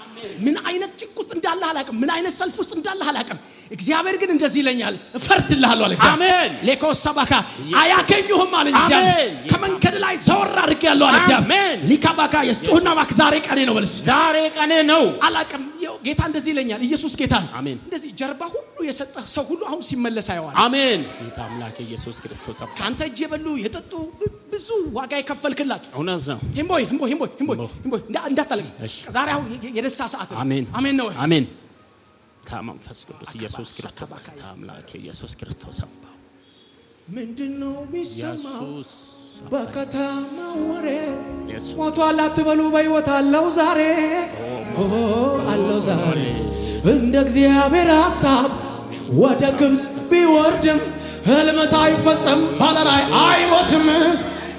ምን አይነት ጭንቅ ውስጥ እንዳለህ አላውቅም። ምን አይነት ሰልፍ ውስጥ እንዳለህ አላውቅም። እግዚአብሔር ግን እንደዚህ ይለኛል እፈርድልሃለሁ አለ። አሜን። ለኮሰባካ አያገኙህም አለ እግዚአብሔር። ከመንገድ ላይ ዘወር አድርጌያለሁ አለ እግዚአብሔር። ሊካባካ የስጩህና ባክ ዛሬ ቀኔ ነው በልስ። ዛሬ ቀኔ ነው አላውቅም። ጌታ እንደዚህ ይለኛል። ኢየሱስ ጌታ አሜን። እንደዚህ ጀርባ ሁሉ የሰጠህ ሰው ሁሉ አሁን ሲመለስ አየዋል። አሜን። ጌታ አምላክ ኢየሱስ ክርስቶስ ካንተ እጅ የበሉ የጠጡ ብዙ ዋጋ የከፈልክላችሁ እውነት ነው። ሂምቦይ እንዳታለቅስ። ዛሬ አሁን የደስታ ሰዓት ነው። አሜን አሜን ነው። አሜን። ታማንፈስ ቅዱስ ኢየሱስ ክርስቶስ ታምላክ ኢየሱስ ክርስቶስ አባ ምንድነው የሚሰማው በከተማው ወሬ? ሞቷል አትበሉ በሕይወት አለው ዛሬ አለው ዛሬ። እንደ እግዚአብሔር ሐሳብ ወደ ግብጽ ቢወርድም ህልም ሳይፈጸም ባለራይ አይሞትም፣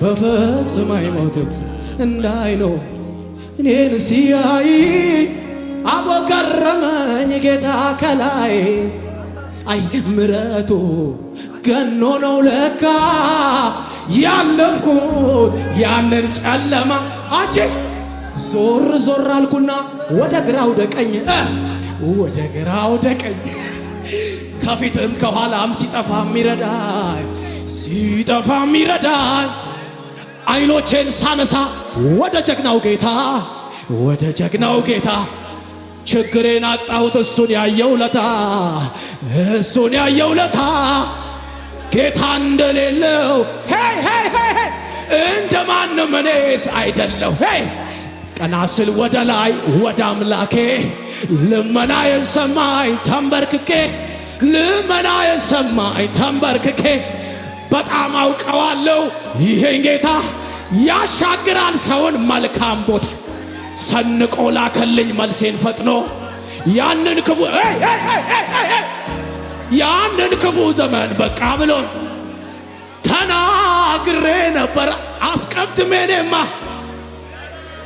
በፍጹም አይሞትም። እንዳይነው እኔን ሲያይ አወገረመኝ ጌታ ከላይ። አይ ምረቱ ገኖ ነው ለካ ያለፍኩት ያንን ጨለማ። አንቺ ዞር ዞር አልኩና ወደ ግራው ደቀኝ ወደ ግራው ደቀኝ። ከፊትም ከኋላም ሲጠፋ ሚረዳኝ አይኖቼን ሳነሳ ወደ ጀግናው ጌታ ችግሬን አጣሁት እሱን ያየው ለታ ጌታ እንደሌለው እንደማንም እኔስ አይደለሁ። ቀና ስል ወደ ላይ ወደ አምላኬ ልመናዬን ሰማኝ ተንበርክኬ በጣም አውቀዋለሁ ይሄን ጌታ ያሻግራል ሰውን መልካም ቦታ ሰንቆ ላከልኝ መልሴን ፈጥኖ ያንን ክፉ ዘመን በቃ ብሎ ተናግሬ ነበር አስቀድሜ። እኔማ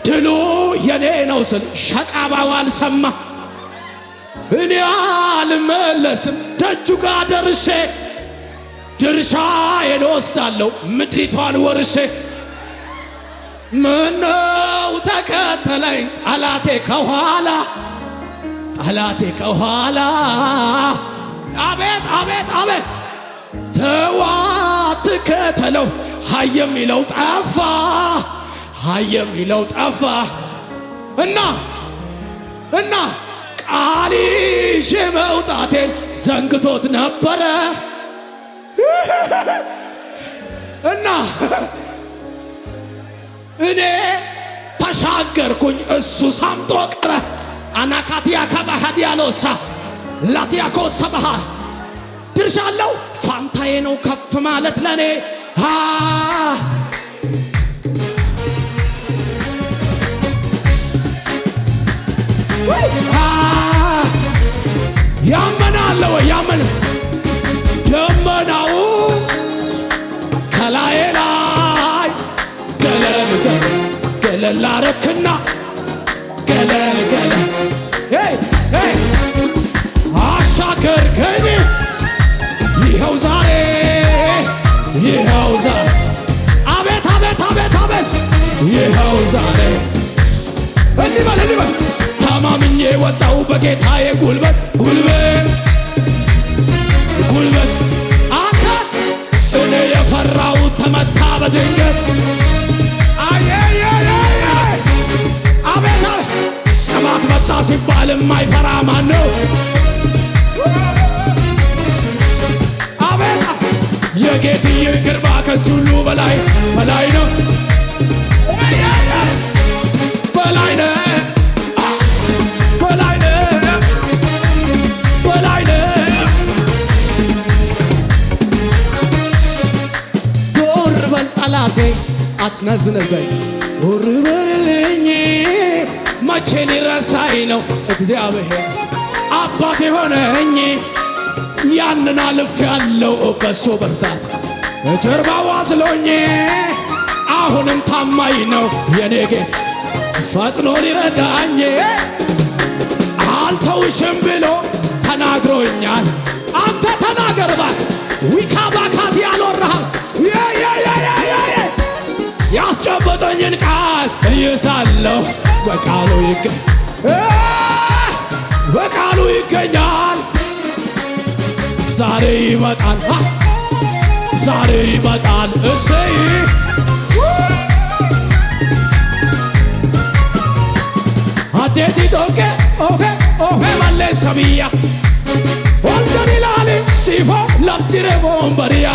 ድሉ የኔ ነው ስል ሸቃባው አልሰማ። እኔ አልመለስም ደጁ ጋር ደርሼ ድርሻዬን ወስዳለሁ ምድሪቷን ወርሼ። ምነው ተከተለኝ ጠላቴ ከኋላ አቤት ተው አትከተለው ሀይ የሚለው ጠፋ እና ቃል ይዤ መውጣቴን ዘንግቶት ነበረ እና እኔ ተሻገርኩኝ እሱ ሳምጦ ቀረ። አናካቲያ ከባሃዲያሎሳ ላቲያኮ ሰባሃ ድርሻለው ፋንታዬ ነው ከፍ ማለት ለኔ ያመናል ወይ ያመን ደመናው ከላይ ላይ ገለል ገለል ገለል አረክና ገለል ገለል አሻገርከኝ ይኸው ዛሬ አቤት አቤት አቤት አቤት ይኸው ዛሬ እንዲበል ተማምኜ ወጣው በጌታዬ ጉልበት አንተ እኔ የፈራው ተመታ በድንገት አቤት ቅባት መጣ ሲባል የማይፈራ ማን ነው? አቤት የጌትዬ ግርማ ከዚህ ሁሉ በላይ ነው በላይ ነው ዞር በል ጠላቴ አትነዝነዘኝ ዞር በልልኝ መቼ ሊረሳኝ ነው እግዚአብሔር አባት የሆነኝ ያንን አልፍ ያለው በሱ ብርታት ጀርባው አዝሎኝ አሁንም ታማኝ ነው የኔ ጌታ ፈጥኖ ሊረዳኝ አልተውሽም ብሎ ተናግሮኛል። አንተ ተናገር እባክህ ዊካ ባካት ያልወራህ ያስጨበጠኝን ቃል እይዛለሁ በቃሉ ይገኛል። ዛሬ ይመጣል እሰይ አዴሲ ቶኬ ኦፌ ማሌ ሰቢያ ወንጀል ይላል ሲፎ ለፍትሬ ቦምበሪያ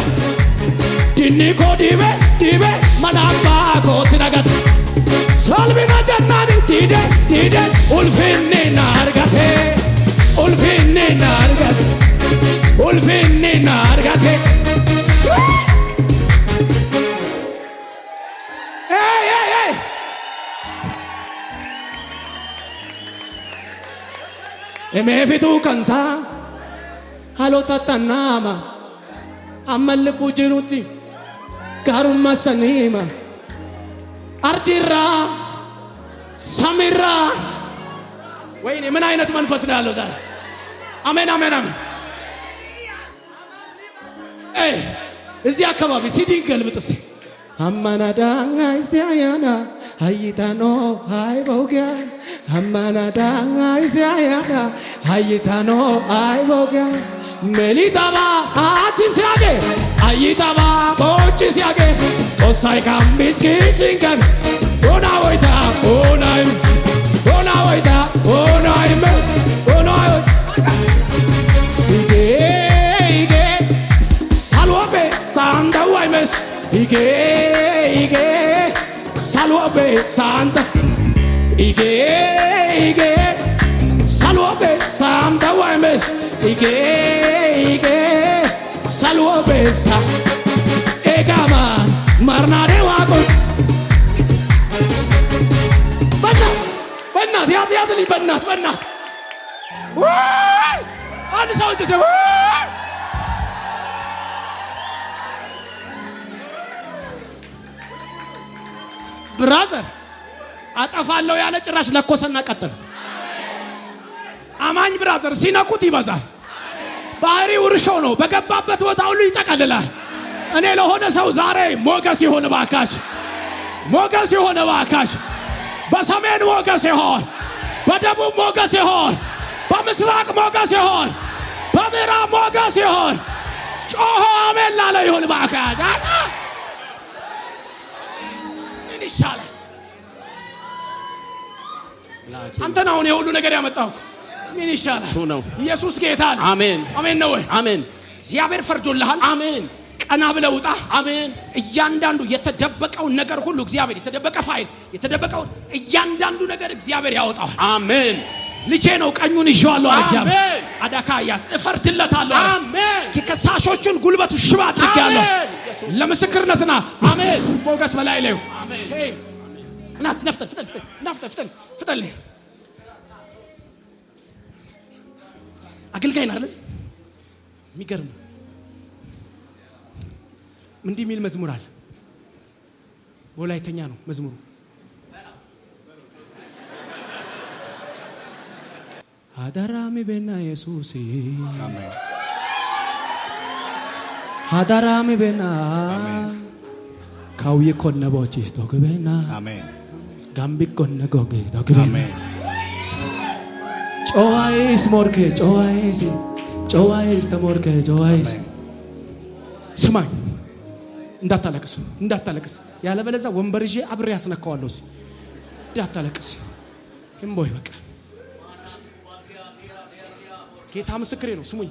ዲኒኮ ዲቤ መናባ ኮት ነገት ሰልቢና ጀናን ዲደ ኡልፊኔ ናርገቴ emefitu kansa halotatanama amalbu jiruti karumma sanima ardira samira ወይኔ ምን አይነት መንፈስ ነው ያለው ዛሬ? አሜን አሜን አሜን። እዚህ አካባቢ ሲዲን ገልብጥ እስቲ አማናዳኛ ኢሳያና hayitano hay bogya amanadanga isayana hayitano hay bogya melitaba atisyage hayitaba bochisiage osai kambiski singan ona waita ige salwabe sanda waimes ige salwabe santa ige salwabe santa waimes ige salwabe sa egama marnare wako በእናት ያዝልኝ በእናት አንድ ሰው እጅ ሰው ብራዘር አጠፋለሁ ያለ ጭራሽ ለኮሰና ቀጠለ። አማኝ ብራዘር ሲነኩት ይበዛል። ባህሪው እርሾ ነው። በገባበት ቦታ ሁሉ ይጠቀልላል። እኔ ለሆነ ሰው ዛሬ ሞገስ ይሆን ባካሽ፣ ሞገስ ይሆን ባካሽ። በሰሜን ሞገስ ይሆን፣ በደቡብ ሞገስ ይሆን፣ በምስራቅ ሞገስ ይሆን፣ በምዕራብ ሞገስ ይሆን። ጮሆ አሜን ላለ ይሆን ባካሽ። ምን ይሻላል? አንተ ነው የሁሉ ነገር ያመጣው። ምን ይሻላል? እሱ ነው። ኢየሱስ ጌታ ነው። አሜን አሜን ነው ወይ? አሜን። እግዚአብሔር ፈርዶልሃል። አሜን። ቀና ብለህ ውጣ። አሜን። እያንዳንዱ የተደበቀው ነገር ሁሉ እግዚአብሔር የተደበቀ ፋይል የተደበቀው እያንዳንዱ ነገር እግዚአብሔር ያወጣዋል። አሜን። ልጄ ነው ቀኙን ይዤዋለሁ አለ እግዚአብሔር። አሜን። አዳካያስ እፈርድለታለሁ። አሜን። ከከሳሾቹን ጉልበቱ ሽባ አድርጌያለሁ ለምስክርነትና አሜን። ሞገስ በላይ ላይ አሜን። ሄይ ናስ ነፍተል ፍጠን አገልጋይ ነው አይደል? የሚገርም እንዲህ የሚል መዝሙር አለ። ወላይተኛ ነው መዝሙሩ። አዳራሚ በና ኢየሱስ አሜን አዳራሚ በና ካውዬ ኮነቦች ስቶክበና አሜን ጋምቢ ኮነጎጌ ስቶክበና አሜን ጮዋይስ ሞርኬ ጮዋይስ ተሞርኬ ጮዋይስ ስማኝ እንዳታለቅስ ያለበለዚያ ወንበር ይዤ አብሬ ያስነካዋለሁ። እንዳታለቅስ እምቦይ በቃ ጌታ ምስክሬ ነው። ስሙኝ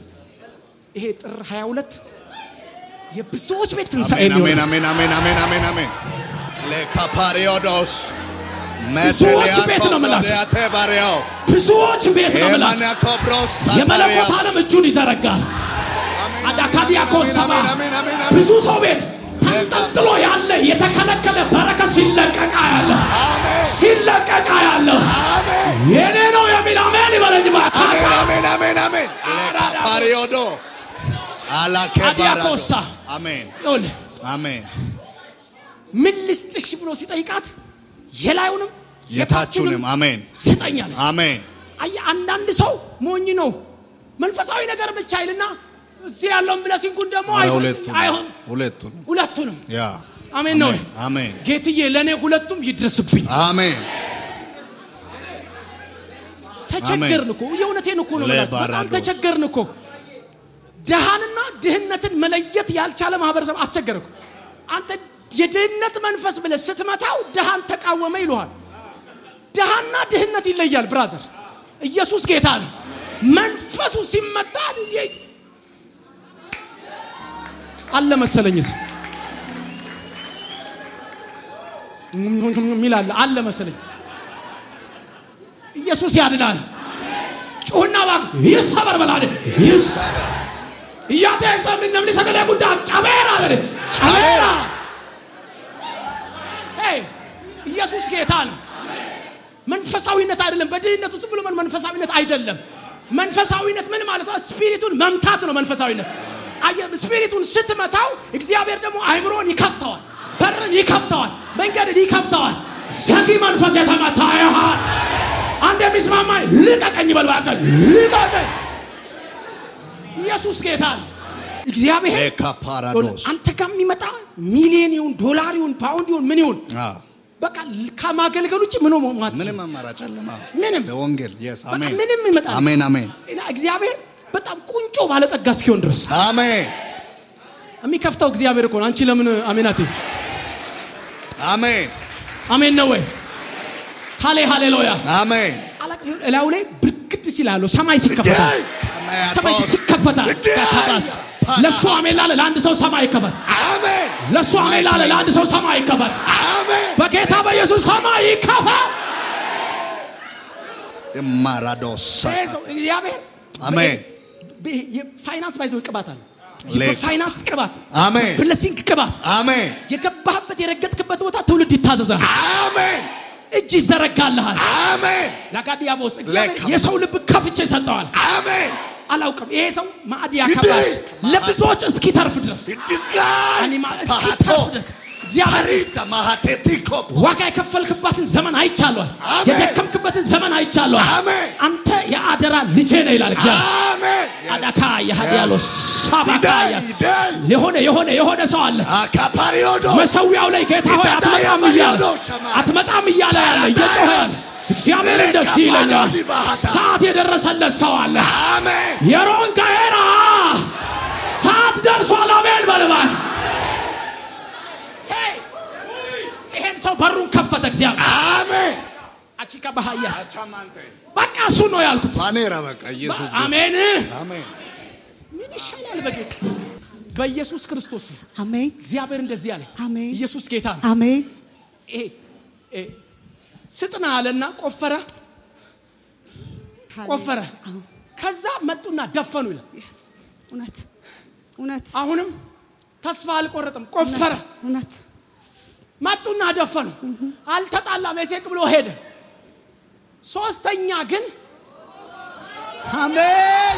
ይሄ ጥር 22 የብዙዎች ቤት ትንሣኤ ነው። አሜን አሜን አሜን አሜን አሜን አሜን ለካፓሪዮዶስ ብዙዎች ቤት ነው የምላቸው። ብዙዎች ቤት ነው የምላቸው። የመለኮት ዓለም እጁን ይዘረጋል። አዳካዲያኮስ ሰማ ብዙ ሰው ቤት ተንጠልጥሎ ያለ የተከለከለ በረከት ሲለቀቃ ያለ የኔ ነው የሚል አሜን ይበለኝ ባካሳ። አሜን አሜን አሜን ለካፓሪዮዶ አላከባራዶ አሜን አሜን ምን ልስጥሽ ብሎ ሲጠይቃት የላዩንም የታችሁንም አሜን ስጠኛለች። አሜን አይ አንዳንድ ሰው ሞኝ ነው መንፈሳዊ ነገር ብቻ ይልና እዚህ ያለውን ብለሲንኩን ደግሞ አይሆን ሁለቱንም ያ አሜን ነው። አሜን ጌትዬ ለኔ ሁለቱም ይድረስብኝ። አሜን ተቸገርን እኮ የእውነቴን እኮ ነው ማለት በጣም ተቸገርን እኮ። ደሃንና ድህነትን መለየት ያልቻለ ማህበረሰብ አስቸገረኩ። አንተ የድህነት መንፈስ ብለህ ስትመታው ደሃን ተቃወመ ይሉሃል። ደሃና ድህነት ይለያል ብራዘር። ኢየሱስ ጌታ ነው። መንፈሱ ሲመታ አለ መሰለኝ ሚላል አለ መሰለኝ። ኢየሱስ ያድናል። ጩህና ባክ ይሰበር በላደ ይሰበር እያተሰም እንደምን ሰገደ ጉዳ ጫበራ ኢየሱስ ጌታ ነው። መንፈሳዊነት አይደለም። በድህነቱ ዝም ብሎ መንፈሳዊነት አይደለም። መንፈሳዊነት ምን ማለት ነው? ስፒሪቱን መምታት ነው መንፈሳዊነት። ስፒሪቱን ስትመታው እግዚአብሔር ደግሞ አይምሮን ይከፍተዋል፣ በርን ይከፍተዋል፣ መንገድን ይከፍተዋል። ሰፊ መንፈስ የተመታ ይሆን አንድ የሚስማማኝ ልቀቀኝ በልባቀል ልቀቀኝ። ኢየሱስ ጌታ ነው። እግዚአብሔር ለካፓራዶስ አንተ ጋር የሚመጣ ሚሊዮን ይሁን ዶላር ይሁን ፓውንድ ይሁን ምን ይሁን በቃ ከማገልገል ውጭ ምንም አማራጭ የለም። ምንም ለወንጌል yes አሜን ምንም ይመጣል። አሜን አሜን እግዚአብሔር በጣም ቁንጮ ባለጠጋ እስኪሆን ድረስ አሜን የሚከፍተው እግዚአብሔር እኮ ነው። አንቺ ለምን አሜናቴ አሜን አሜን ነው ወይ? ሃሌሉያ አሜን እላው ላይ ብርክት ሲላሉ ሰማይ ሲከፈታል። ሰማይ ሲከፈታል። ከታባስ ለሱ አሜን ላለ ለአንድ ሰው ሰማይ ይከፈት። አሜን ለሱ አሜን ላለ ለአንድ ሰው ሰማይ ይከፈት። አሜን በጌታ በኢየሱስ ሰማይ ይከፈት። የማራዶስ እግዚአብሔር አሜን የፋይናንስ ባይዘው ቅባት አለ። የፋይናንስ ቅባት አሜን ብለሲንግ ቅባት አሜን የገባህበት የረገጥክበት ቦታ ትውልድ ይታዘዛል። አሜን እጅ ይዘረጋልሃል። አሜን ለካዲያቦስ እግዚአብሔር የሰው ልብ ከፍቼ ሰጠዋል። አሜን አላውቅም ይሄ ሰው ማዕድ ያከባል ለብዙዎች እስኪተርፍ ድረስ እስኪተርፍ ድረስ እግዚአብሔር ዋጋ የከፈልክበትን ዘመን አይቻለሁ። የደከምክበትን ዘመን አይቻለሁ። አንተ የአደራ ልጄ ነህ ይላል እግዚአብሔር። አሜን አዳካ ያሃዲያሎስ ሳባካያ የሆነ ሰው አለ መሰዊያው ላይ ጌታ ሆይ አትመጣም እያለ ያለ እየጮኸ ያለ እግዚአብሔር እንደዚህ ይለኛል። ሰዓት የደረሰለት ሰው አለ። አሜን የሮን ጋራ ሰዓት ደርሷል። አሜን በልባል ይሄን ሰው በሩን ከፈተ እግዚአብሔር። አሜን አቺካ ባሃያስ በቃ እሱ ነው ያልኩት። ባኔራ በቃ ኢየሱስ አሜን አሜን ምን ይሻላል በጌታ በኢየሱስ ክርስቶስ አሜን። እግዚአብሔር እንደዚህ ያለ አሜን። ኢየሱስ ጌታ ነው። አሜን ስጥና አለና ቆፈረ ከዛ መጡና ደፈኑ ይላል። እውነት አሁንም ተስፋ አልቆረጠም። ቆፈረ እውነት መጡና ደፈኑ። አልተጣላም። ኤሴቅ ብሎ ሄደ። ሶስተኛ ግን አሜን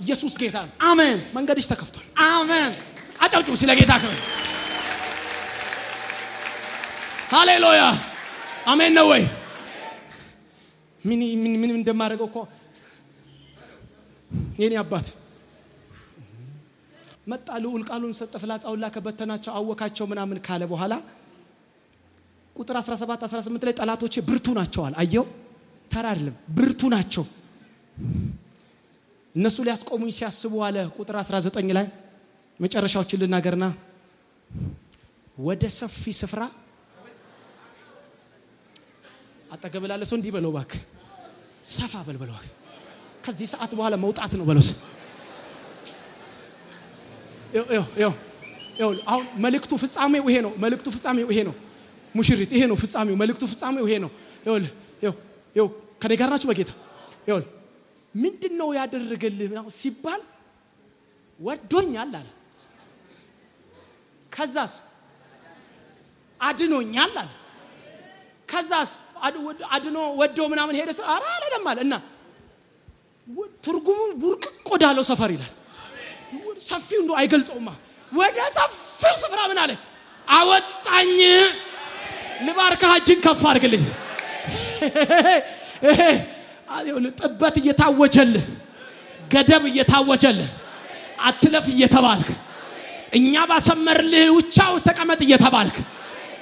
ኢየሱስ ጌታ ነው። አሜን። መንገድሽ ተከፍቷል። አሜን። አጨብጭቡ ስለ ጌታ ክብር። ሃሌሉያ አሜን ነው ወይ? ምን እንደማደርገው እኮ የኔ አባት መጣ። ልዑል ቃሉን ሰጠ፣ ፍላጻውን ላከ፣ በተናቸው፣ አወካቸው ምናምን ካለ በኋላ ቁጥር 17 18 ላይ ጠላቶቼ ብርቱ ናቸዋል። አየው ተራ አይደለም፣ ብርቱ ናቸው። እነሱ ሊያስቆሙኝ ሲያስቡ አለ። ቁጥር 19 ላይ መጨረሻዎችን ልናገርና ወደ ሰፊ ስፍራ አጠገብ ሰው እንዲህ በለው እባክህ፣ ሰፋ በለው ከዚህ ሰዓት በኋላ መውጣት ነው በለው። አሁን መልእክቱ ፍጻሜው ይሄ ነው። መልእክቱ ፍጻሜው ይሄ ነው። ሙሽሪት ይሄ ነው ፍጻሜው። መልእክቱ ፍጻሜው ይሄ ነው። ከኔ ጋር ናችሁ በጌታ? ምንድነው ያደረገልህ ሲባል ወዶኛል አለ። ከዛስ አድኖኛል አለ። ከዛስ አድኖ ወዶ ምናምን ሄደ አላለም አለ። እና ትርጉሙ ቡርቅቆ ዳለው ሰፈር ይላል። ሰፊው እንደው አይገልጸውማ። ወደ ሰፊው ስፍራ ምን አለ አወጣኝ። ልባርክህ፣ እጅን ከፍ አድርግልኝ። ጥበት እየታወጀልህ፣ ገደብ እየታወጀልህ፣ አትለፍ እየተባልክ፣ እኛ ባሰመርልህ ውቻ ውስጥ ተቀመጥ እየተባልክ፣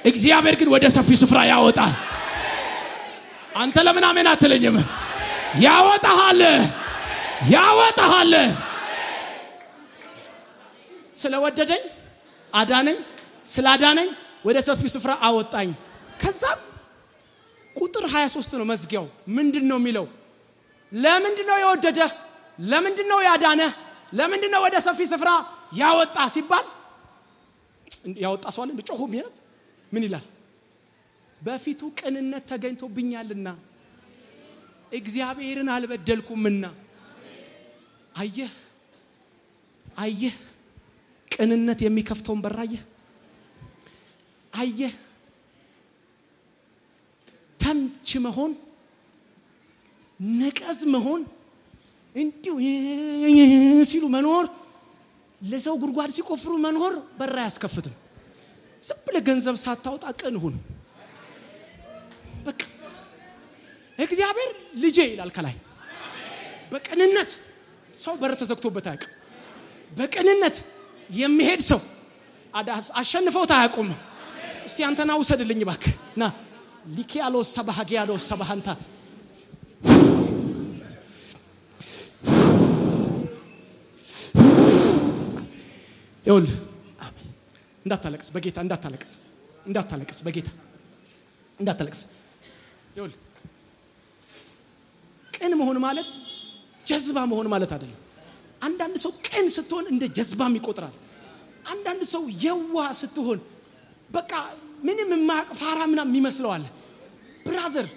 እግዚአብሔር ግን ወደ ሰፊ ስፍራ ያወጣል። አንተ ለምን አሜን አትለኝም? ያወጣሃል፣ ያወጣሃል። ስለወደደኝ አዳነኝ፣ ስላዳነኝ ወደ ሰፊ ስፍራ አወጣኝ። ከዛ ቁጥር 23 ነው መዝጊያው። ምንድነው የሚለው? ለምንድነው የወደደ? ለምንድነው ያዳነ? ለምንድነው ወደ ሰፊ ስፍራ ያወጣ ሲባል ያወጣ ሰው አለ ጮሁም ይላል። ምን ይላል? በፊቱ ቅንነት ተገኝቶብኛልና እግዚአብሔርን አልበደልኩምና። አየህ አየህ፣ ቅንነት የሚከፍተውን በር አየህ አየህ። ተምች መሆን፣ ነቀዝ መሆን፣ እንዲሁ ሲሉ መኖር፣ ለሰው ጉድጓድ ሲቆፍሩ መኖር በር አያስከፍትም። ዝም ብለህ ገንዘብ ሳታወጣ ቅን ሁን። በቃ እግዚአብሔር ልጄ ይላል ከላይ። በቅንነት ሰው በር ተዘግቶበት አያውቅም። በቅንነት የሚሄድ ሰው አሸንፈውት አያውቁም። እስቲ አንተና ውሰድልኝ እባክህ ና ሊኪያሎስ ሰባሃጊያሎስ ሰባሃንታ ይሁን። እንዳታለቅስ በጌታ እንዳታለቅስ፣ እንዳታለቅስ በጌታ እንዳታለቅስ። ይሁን። ቅን መሆን ማለት ጀዝባ መሆን ማለት አይደለም። አንዳንድ ሰው ቅን ስትሆን እንደ ጀዝባም ይቆጥራል። አንዳንድ ሰው የዋህ ስትሆን በቃ ምንም ማቅፋራ ምናምን ይመስለዋል። ብራዘር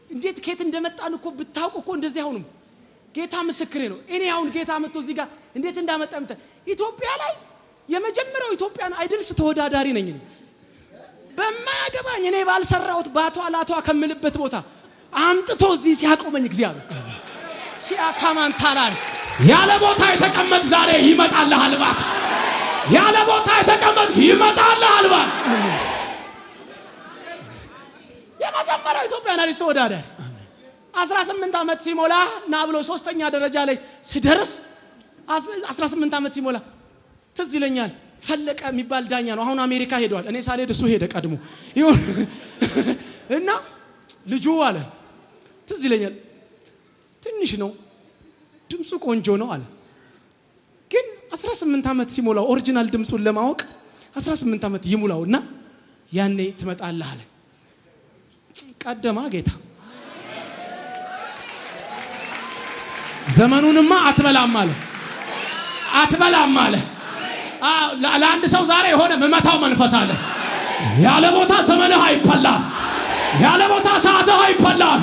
እንዴት ከየት እንደመጣን እኮ ብታውቁ እኮ እንደዚህ አይሆንም። ጌታ ምስክሬ ነው። እኔ አሁን ጌታ መጥቶ እዚህ ጋር እንዴት እንዳመጣም ኢትዮጵያ ላይ የመጀመሪያው ኢትዮጵያን አይድልስ ተወዳዳሪ ነኝ እኔ። በማያገባኝ እኔ ባልሰራሁት ባቷ ላቷ ከምልበት ቦታ አምጥቶ እዚህ ሲያቆመኝ እግዚአብሔር ሲያካማንታላል። ያለ ቦታ የተቀመጥ ዛሬ ይመጣልሃል እባክህ። ያለ ቦታ የተቀመጥ ይመጣልሃል እባክህ። የመጀመሪያው ኢትዮጵያን አይድልስ ተወዳዳሪ 18 ዓመት ሲሞላ ና ብሎ ሶስተኛ ደረጃ ላይ ሲደርስ 18 ዓመት ሲሞላ ትዝ ይለኛል። ፈለቀ የሚባል ዳኛ ነው። አሁን አሜሪካ ሄዷል። እኔ ሳልሄድ እሱ ሄደ ቀድሞ እና ልጁ አለ ትዝ ይለኛል ትንሽ ነው ድምፁ ቆንጆ ነው አለ። ግን 18 ዓመት ሲሞላው ኦሪጂናል ድምፁን ለማወቅ 18 ዓመት ይሙላውና ያኔ ትመጣለህ አለ። ቀደማ ጌታ ዘመኑንማ አትበላም አለ። አትበላም አለ። ለአንድ ሰው ዛሬ የሆነ መመታው መንፈስ አለ። ያለ ቦታ ዘመንህ አይፈላም። ያለ ቦታ ሰዓትህ አይፈላም።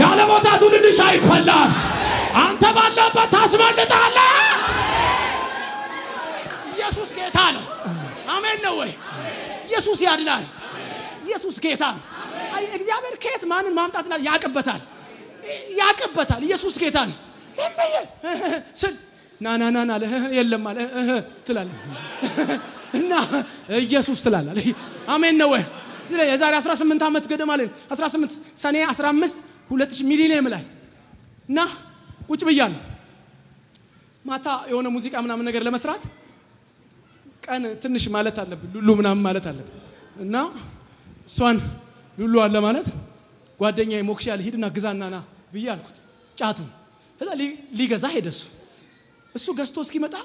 ያለ ቦታ ትውልድሽ አይፈላም። አንተ ባለበት ታስመልጣለህ። ኢየሱስ ጌታ ነው። አሜን ነው ወይ? ኢየሱስ ያድናል። ኢየሱስ ጌታ ነው። እግዚአብሔር ከየት ማንን ማምጣትና ያቀበታል። ኢየሱስ ጌታ ነው። ዝም በይ ስል ና የለም አለ ትላለህ እና ኢየሱስ ትላለህ። አሜን ነው ወይ? የዛሬ 18 ዓመት ገደማ ላይ 18 ሰኔ 15 2000 ሚሊኒየም ላይ እና ቁጭ ብያለሁ። ማታ የሆነ ሙዚቃ ምናምን ነገር ለመስራት ቀን ትንሽ ማለት አለብን ሉሉ ምናምን ማለት አለብን እና እሷን ሉሉ አለ ማለት ጓደኛዬ ሞክሻል ሂድና ግዛና ና ብዬ አልኩት። ጫቱን እዛ ሊገዛ ሄደ። እሱ ገዝቶ እስኪመጣ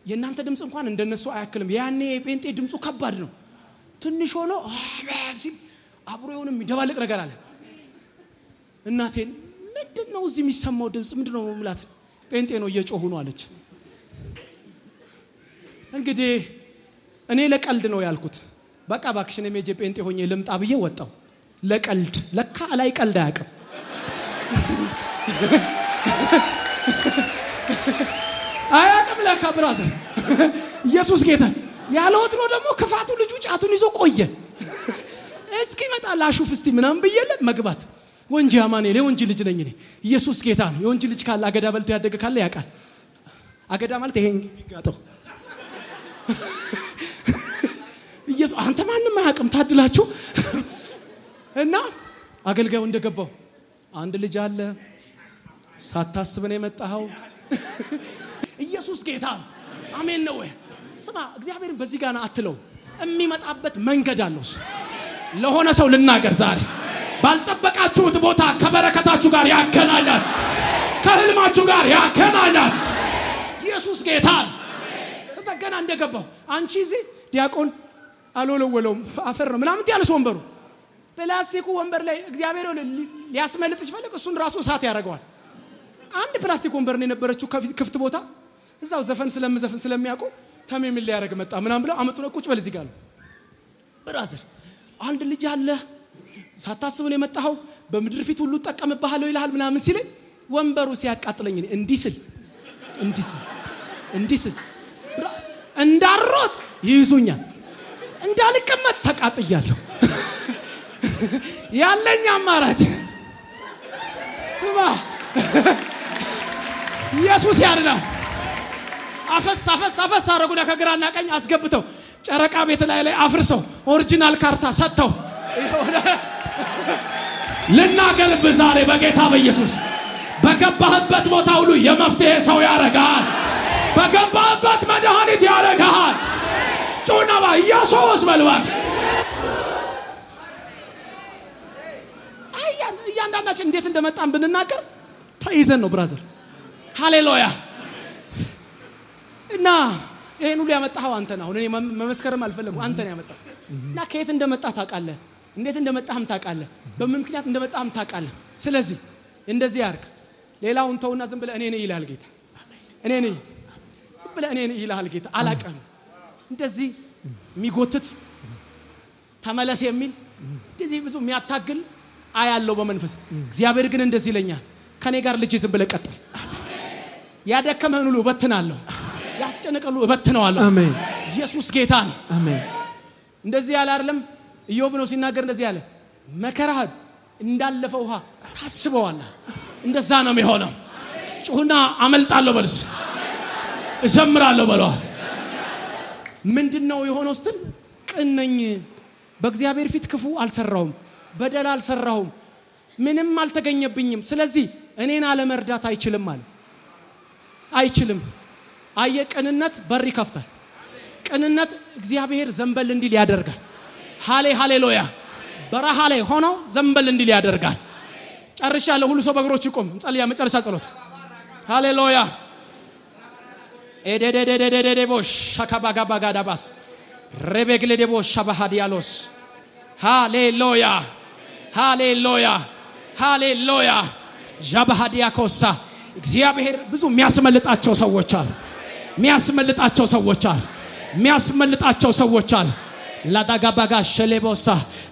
የእናንተ ድምጽ እንኳን እንደነሱ አያክልም። ያኔ ጴንጤ ድምጹ ከባድ ነው። ትንሽ ሆኖ ሲል አብሮ የሆነ የሚደባለቅ ነገር አለ። እናቴን ምንድነው እዚህ የሚሰማው ድምጽ ምንድነው ምላት? ጴንጤ ነው እየጮሁ ነው አለች። እንግዲህ እኔ ለቀልድ ነው ያልኩት። በቃ ባክሽን ሜጄ ጴንጤ ሆኜ ልምጣ ብዬ ወጣው። ለቀልድ ለካ ላይ ቀልድ አያውቅም። አያውቅም ለካ ብራዘር። ኢየሱስ ጌታ ያለው ነው ደግሞ ክፋቱ ልጁ ጫቱን ይዞ ቆየ። እስኪ መጣ ላሹፍ እስቲ ምናምን ብዬለ መግባት ወንጂ አማኑኤል የወንጂ ልጅ ነኝ እኔ። ኢየሱስ ጌታ ነው። የወንጂ ልጅ ካለ አገዳ በልቶ ያደገ ካለ ያውቃል። አገዳ ማለት ይሄን ይጋጠው። ኢየሱስ አንተ ማንንም አያውቅም ታድላችሁ። እና አገልጋዩ እንደገባው አንድ ልጅ አለ ሳታስብ ነው የመጣው። ኢየሱስ ጌታ ነው። አሜን ነው ወይ? ስማ እግዚአብሔርን በዚህ ጋር አትለው። የሚመጣበት መንገድ አለው። ለሆነ ሰው ልናገር ዛሬ ባልጠበቃችሁት ቦታ ከበረከታችሁ ጋር ያከናኛል፣ ከህልማችሁ ጋር ያከናኛል። ኢየሱስ ጌታ ነው። ገና እንደገባው አንቺ እዚህ ዲያቆን አልወለወለውም አፈር ነው ምናምን ያለሽ ወንበሩ ፕላስቲኩ ወንበር ላይ እግዚአብሔር ሊያስመልጥሽ ፈልግ እሱን ራሱ እሳት ያደርገዋል። አንድ ፕላስቲክ ወንበር ነው የነበረችው ክፍት ቦታ እዛው ዘፈን ስለምዘፍን ስለሚያውቁ ተሜም ሊያረግ መጣ ምናምን ብለው አመጡና ቁጭ በል እዚህ ጋር ነው። ብራዘር አንድ ልጅ አለ ሳታስብ ነው የመጣው በምድር ፊት ሁሉ ተጠቀምባለሁ ይላል ምናምን ሲል ወንበሩ ሲያቃጥለኝ እንዲስል እንዳሮጥ ይይዙኛል፣ እንዳልቀመጥ ተቃጥያለሁ። ያለኝ አማራጭ ኢየሱስ ያድናል። አፈስ አረጉና ከግራና ቀኝ አስገብተው ጨረቃ ቤት ላይ አፍርሰው ኦሪጂናል ካርታ ሰጥተው ልናገርብህ ዛሬ በጌታ በኢየሱስ በገባህበት ቦታ ሁሉ የመፍትሄ ሰው ያረጋል። በገባህበት መድኃኒት ያረጋል። ጮናባ ኢየሱስ መልባክ እያንዳንዳችን እንዴት እንደመጣን ብንናገር ተይዘን ነው ብራዘር። ሃሌሉያ። እና ይሄን ሁሉ ያመጣው አንተ ነህ። እኔ መመስከርም አልፈለኩም። አንተ ነህ ያመጣው። እና ከየት እንደመጣህ ታውቃለህ፣ እንዴት እንደመጣህም ታውቃለህ፣ በምን ምክንያት እንደመጣህም ታውቃለህ። ስለዚህ እንደዚህ ያርክ። ሌላውን ተውና ዝም ብለህ እኔ ነኝ ይላል ጌታ። እኔ ነኝ ዝም ብለህ እኔ ነኝ ይላል ጌታ። አላቀም እንደዚህ የሚጎትት ተመለስ የሚል እንደዚህ ብዙ የሚያታግል አያለው በመንፈስ። እግዚአብሔር ግን እንደዚህ ይለኛል፣ ከኔ ጋር ልጅ ዝም ብለህ ቀጥል። ያደከመህን ሁሉ እበትናለሁ፣ ያስጨነቀሉ እበትነዋለሁ። አሜን። ኢየሱስ ጌታ ነው። አሜን። እንደዚህ ያለ አይደለም ኢዮብ ነው ሲናገር እንደዚህ ያለ መከራህ እንዳለፈ ውሃ ታስበዋለህ። እንደዛ ነው የሚሆነው። ጩህና አመልጣለሁ በልስ፣ እዘምራለሁ በሏ። ምንድነው የሆነው ስትል ቅን ነኝ፣ በእግዚአብሔር ፊት ክፉ አልሰራሁም፣ በደል አልሰራሁም፣ ምንም አልተገኘብኝም። ስለዚህ እኔን አለመርዳት አይችልም ማለት አይችልም። ቅንነት በር ይከፍታል። ቅንነት እግዚአብሔር ዘንበል እንዲል ያደርጋል። ሃሌሉያ። በረሃ ላይ ሆኖ ዘንበል እንዲል ያደርጋል። ጨርሻለሁ። ሁሉ ሰው በእግሮቹ ይቆም። እንጸልያ መጨረሻ ጸሎት። ሃሌሉያ። ኤዴዴዴዴዴቦሽ ሻካባጋባጋዳባስ ረቤግሌዴቦሽ ሻባሃዲያሎስ ሃሌሉያ ሃሌሉያ ሃሌሉያ ጃባሃዲያኮሳ እግዚአብሔር ብዙ የሚያስመልጣቸው ሰዎች አሉ። የሚያስመልጣቸው ሰዎች አሉ። የሚያስመልጣቸው ሰዎች አሉ። ላዳጋባጋ ሸሌቦሳ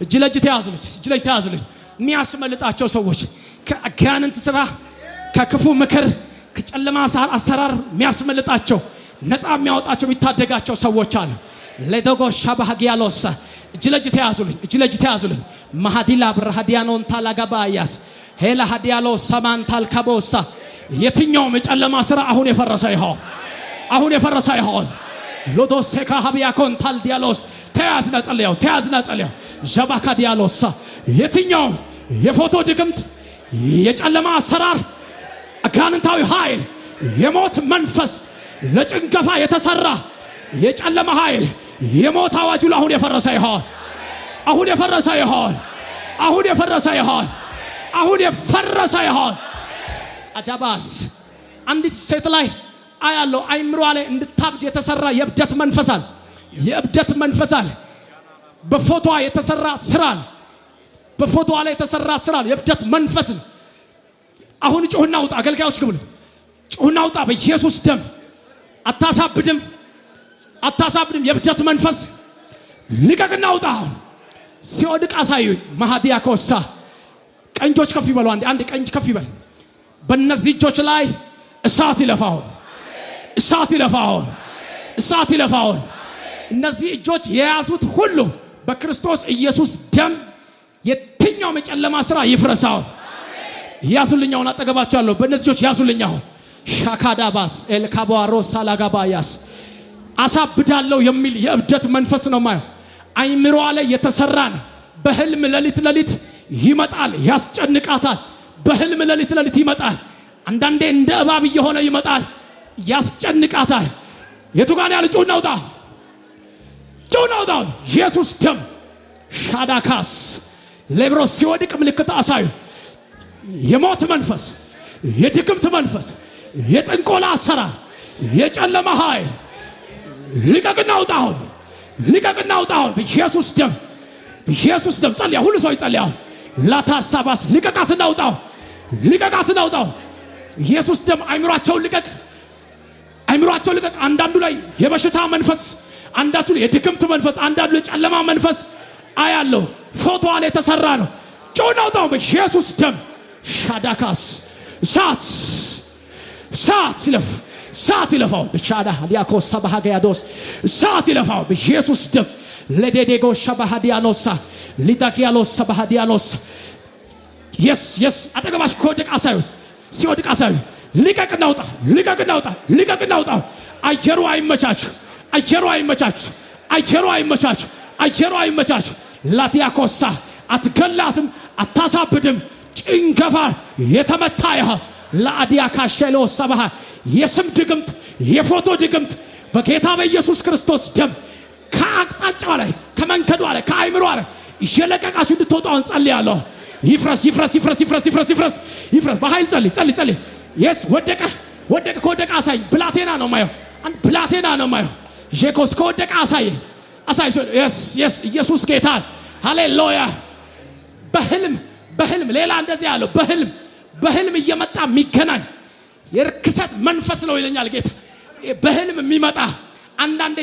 እጅ ለእጅ ተያዙልኝ። የሚያስመልጣቸው ሰዎች ከአጋንንት ስራ፣ ከክፉ ምክር፣ ከጨለማ አሰራር የሚያስመልጣቸው ነፃ የሚያወጣቸው የሚታደጋቸው ሰዎች አሉ። ለዶጎ ሻባሃጊያሎሳ እጅ ለእጅ ተያዙልኝ። ማሃዲላ ብራሃዲያኖን ታላጋባያስ ሄላ ሃዲያሎ ሰማንታል ካቦሳ የትኛውም የጨለማ ሥራ አሁን የፈረሰ ይሆን አሁን የፈረሰ ይሆን ሎዶሴካ ሀቢያኮን ታልዲያሎስ ተያዝና ጸልያው ዣባካ ዲያሎሳ የትኛውም የፎቶ ድግምት የጨለማ አሰራር አጋንንታዊ ኃይል የሞት መንፈስ ለጭንገፋ የተሰራ የጨለማ ኃይል የሞት አዋጁ አሁን የፈረሰ ይሆን አሁን የፈረሰ ይሆን አሁን የፈረሰ ይሆን አሁን የፈረሰ ይሆን አጃባስ አንዲት ሴት ላይ አያለው አይምሯ ላይ እንድታብድ የተሰራ የእብደት መንፈሳል የእብደት መንፈሳል በፎቶዋ የተሰራ ስራል በፎቶዋ ላይ የተሰራ ስራል የእብደት መንፈስ አሁን ጮህና ውጣ አገልጋዮች ግቡ ጮህና ውጣ በኢየሱስ ደም አታሳብድም የእብደት መንፈስ ልቀቅና ውጣ ሲወድቅ አሳዩኝ ማሃዲያ ኮሳ ቀንጆች ከፍ ይበሉ አንድ ቀንጅ ከፍ ይበል በእነዚህ እጆች ላይ እሳት ይለፋው እነዚህ እጆች የያዙት ሁሉ በክርስቶስ ኢየሱስ ደም የትኛው የጨለማ ሥራ ይፍረሳው ያዙልኛው አጠገባቸው ያለው በእነዚህ እጆች ያዙልኛው ሻካዳባስ ኤልካባሮ ሳላጋባያስ አሳብዳለው የሚል የእብደት መንፈስ ነው ማየው አይምሮ ላይ የተሰራን በህልም ሌሊት ይመጣል ያስጨንቃታል በህልም ሌሊት ይመጣል አንዳንዴ እንደ እባብ እየሆነ ይመጣል ያስጨንቃታል የቱ ጋር ያለ ጩኸት ናውጣ ኢየሱስ ደም ሻዳካስ ሌብሮስ ሲወድቅ ምልክት አሳዩ የሞት መንፈስ የድግምት መንፈስ የጥንቆላ አሰራር የጨለማ ኃይል ልቀቅና ውጣ በኢየሱስ ደም ጸልያ ሁሉ ሰው ይጸልያ ላታሳባስ ልቀቃትና ውጣው ኢየሱስ ደም አይምሯቸውን ልቀቅ አንዳንዱ ላይ የበሽታ መንፈስ አንዳንዱ የድግምት መንፈስ አንዳንዱ የጨለማ መንፈስ አያለው ፎቶ አለ የተሰራ ነው ጮናውጣው በኢየሱስ ደም ሻዳካስ ሳት ይለፋው በቻዳ ዲያኮ ሰባሃጋያዶስ ሳት ይለፋው በኢየሱስ ደም ለዴዴጎ ሸባሃዲያኖሳ ሊዳኪያሎስ ሰባሃዲያኖስ yes አጠገባሽ ኮደቅ አሳዩ ሲወድቅ አሳዩ ልቀቅና ውጣ አየሩ አይመቻችሁ ላቲያኮሳ አትገላትም አታሳብድም ጭንገፋ የተመታ ይሁን ለአዲያ ካሸሎ ሰባሃ የስም ድግምት የፎቶ ድግምት በጌታ በኢየሱስ ክርስቶስ ደም ከአቅጣጫው ላይ ከመንከዱ ላይ ከአይምሮ ላይ ይለቀቃችሁ እንድትወጡ እንጸልያለሁ ይፍረስ በኃይል ጸልይ yes ወደቀ ከወደቀ አሳይ ብላቴና ነው ማየው አንድ ብላቴና ነው ማየው ጄኮስ ከወደቀ አሳይ yes ኢየሱስ ጌታ ሃሌሉያ በህልም ሌላ እንደዚህ ያለው በህልም እየመጣ የሚገናኝ የርክሰት መንፈስ ነው ይለኛል ጌታ በህልም የሚመጣ አንዳንዴ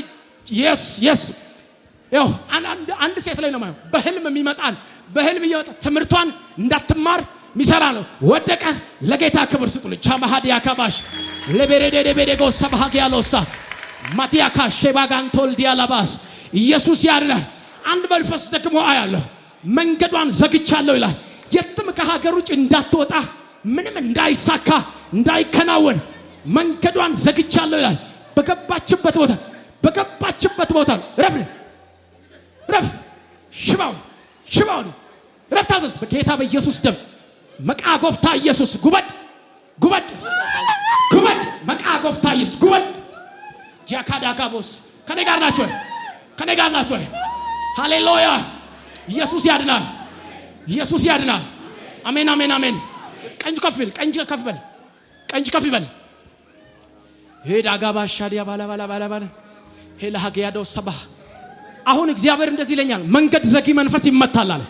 yes ያው አንድ ሴት ላይ ነው ማየው በህልም እየመጣ ትምህርቷን እንዳትማር ሚሰራ ነው ወደቀ ለጌታ ክብር ስጡልኝ ቻማሃዲያ ካባሽ ለበረደደበደጎ ሰባሃጊያሎሳ ማቲያካ ሼባጋንቶል ዲያላባስ ኢየሱስ ያድናል አንድ መንፈስ ደግሞ አያለሁ መንገዷን ዘግቻለሁ ይላል የትም ከሀገር ውጭ እንዳትወጣ ምንም እንዳይሳካ እንዳይከናወን መንገዷን ዘግቻለሁ ይላል በገባችበት ቦታ ረፍ ሽባውን ረፍታዘዝ በጌታ በኢየሱስ ደም መቃጎፍታ ኢየሱስ ጉበድ መቃጎፍታ ኢየሱስ ጉበድ ጃካዳጋቦስ ከኔ ጋር ናቸው ሃሌሉያ ኢየሱስ ያድናል አሜን ቀንጅ ከፍ ይበል ሄዳ ጋባሻዲያ ባላ ሄላ ሀገያዶ ሰባ አሁን እግዚአብሔር እንደዚህ ይለኛል መንገድ ዘጊ መንፈስ ይመታል አለ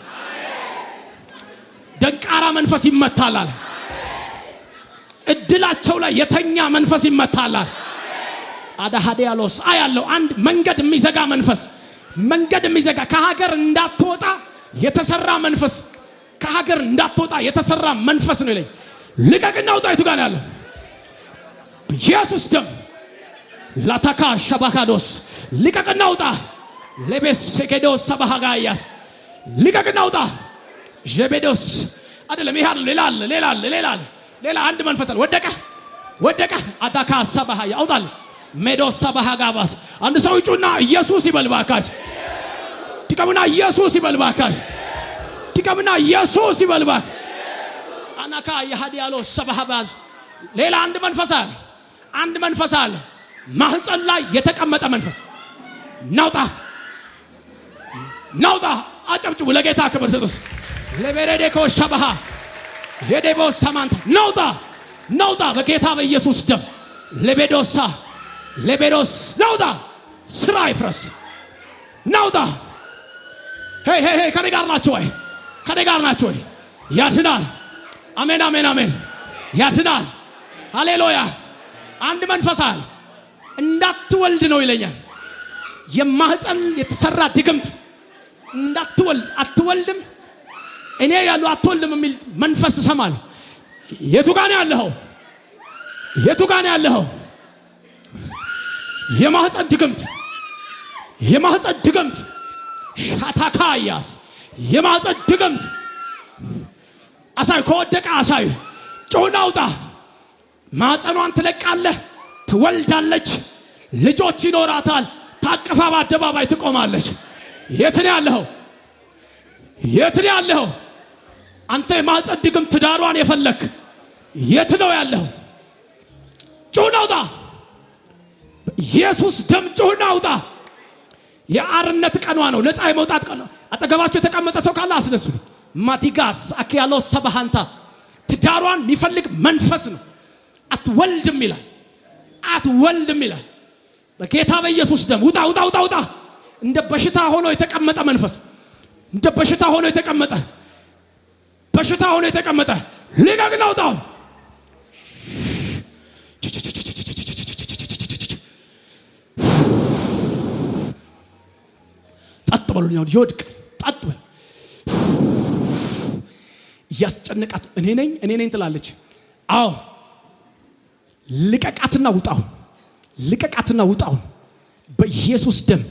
ደንቃራ መንፈስ ይመታል አለ እድላቸው ላይ የተኛ መንፈስ ይመታል አለ አዳሃዲያሎስ አያለው አንድ መንገድ የሚዘጋ ከሀገር እንዳትወጣ የተሰራ መንፈስ ነው ይለኝ ልቀቅና ውጣ የቱ ጋር ያለው ኢየሱስ ደም ላታካ ሸባካዶስ ልቀቅና ውጣ ለቤስ ሰገዶስ ሰባሃጋያስ ልቀቅና ውጣ ጀቤዶስ አይደለም ይሄ ሌላ ሌላ አንድ መንፈስ አለ። ወደቀ አታካ ሰባሃ ያውጣል ሜዶ ሰባሃ ጋባስ አንድ ሰው ይጩና ኢየሱስ ይበልባካች ድገሙና ኢየሱስ ይበልባካች ድገሙና ኢየሱስ ይበልባክ አናካ የሃዲያሎ ሰባሃ ባዝ ሌላ አንድ መንፈስ አለ ማህፀን ላይ የተቀመጠ መንፈስ ናውጣ አጨብጭቡ ለጌታ ክብር ስጡስ ለበረዴኮ ሰባሃ የዴቦ ሰማንታ ናውጣ በጌታ በኢየሱስ ደም ለቤዶስ ናውጣ ስራ ይፍረስ ናውጣ ሄይ ከኔ ጋር ናችሁ ወይ ያድናል አሜን ያድናል ሃሌሉያ አንድ መንፈስ አለ እንዳትወልድ ነው ይለኛል የማህፀን የተሰራ ድግምት አትወልድም እኔ ያለው አትወልድም የሚል መንፈስ ሰማል የቱ ጋር ያለኸው የማህፀን ድግምት ሻታካያስ የማህፀን ድግምት አሳይ ከወደቀ አሳይ ጮና አውጣ ማህፀኗን ትለቃለህ ትወልዳለች ልጆች ይኖራታል ታቅፋ በአደባባይ ትቆማለች የት ነው ያለኸው አንተ የማህፀን ድግምት ትዳሯን የፈለክ የት ነው ያለኸው ጮና አውጣ ኢየሱስ ደም ጮና አውጣ የአርነት ቀኗ ነው ነፃ የመውጣት ቀኗ አጠገባቸው የተቀመጠ ሰው ካለ አስነሱ ማቲጋስ አኪያሎ ሰባሃንታ ትዳሯን የሚፈልግ መንፈስ ነው አትወልድም ይላል በጌታ በኢየሱስ ደም ውጣ እንደ በሽታ ሆኖ የተቀመጠ መንፈስ በሽታ ሆኖ የተቀመጠ ልቀቅ ነው ውጣው ጸጥ በሉ ይወድቅ ጸጥ በል ያስጨነቃት እኔ ነኝ ትላለች አዎ ልቀቃትና ውጣው በኢየሱስ ደም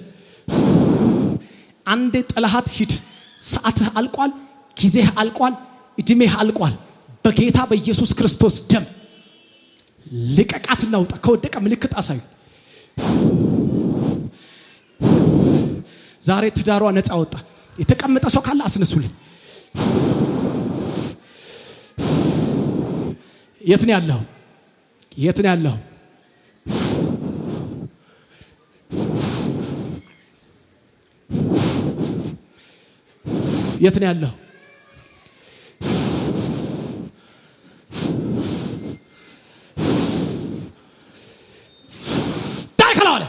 አንዴ ጥላሃት ሂድ ሰዓትህ አልቋል ጊዜህ አልቋል እድሜህ አልቋል በጌታ በኢየሱስ ክርስቶስ ደም ልቀቃትና ውጣ ከወደቀ ምልክት አሳዩ ዛሬ ትዳሯ ነፃ ወጣ የተቀመጠ ሰው ካለ አስነሱልኝ የት ነው ያለው የት ነው ያለው? ዳይከላለ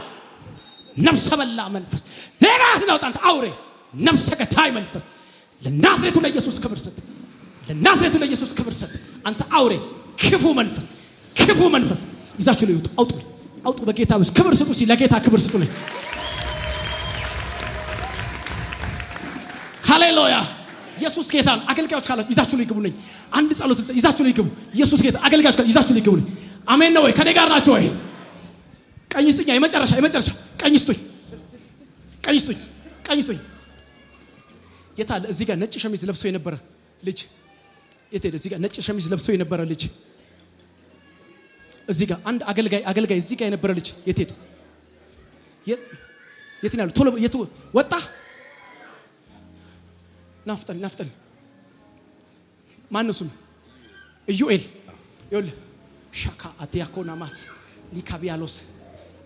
ነፍሰ በላ መንፈስ ለጋስ ነው ታንተ አውሬ ነፍሰ ገዳይ መንፈስ ለናዝሬቱ ለኢየሱስ ክብር ስጥ። ለናዝሬቱ ለኢየሱስ ክብር ስጥ። አንተ አውሬ ክፉ መንፈስ ይዛችሁ ነው ይውጡ። አውጡ በጌታ ውስጥ ክብር ስጡ። ለጌታ ክብር ስጡ። ሃሌሉያ ኢየሱስ ጌታ ነው። አገልጋዮች ካላችሁ ይዛችሁ ነው ይግቡልኝ። አንድ ጸሎት ይዛችሁ ነው ይግቡ። ኢየሱስ ጌታ አገልጋዮች ካላችሁ ይዛችሁ ነው ይግቡልኝ። አሜን ነው ወይ? ከኔ ጋር ናችሁ ወይ? ቀኝ ስጡኝ። የመጨረሻ ቀኝ ስጡኝ። የታለ? እዚህ ጋር ነጭ ሸሚዝ ለብሶ የነበረ ልጅ የት ሄደ? እዚህ ጋር ነጭ ሸሚዝ ለብሶ የነበረ ልጅ እዚህ ጋር አንድ አገልጋይ እዚህ ጋር የነበረ ልጅ የት ሄደ? የት ነው ያለው? ቶሎ የት ወጣ? ናፍጠን ማን ነው ስሙ? ኢዩኤል ይኸውልህ ሻካ አትያኮና ማስ ሊካቢያሎስ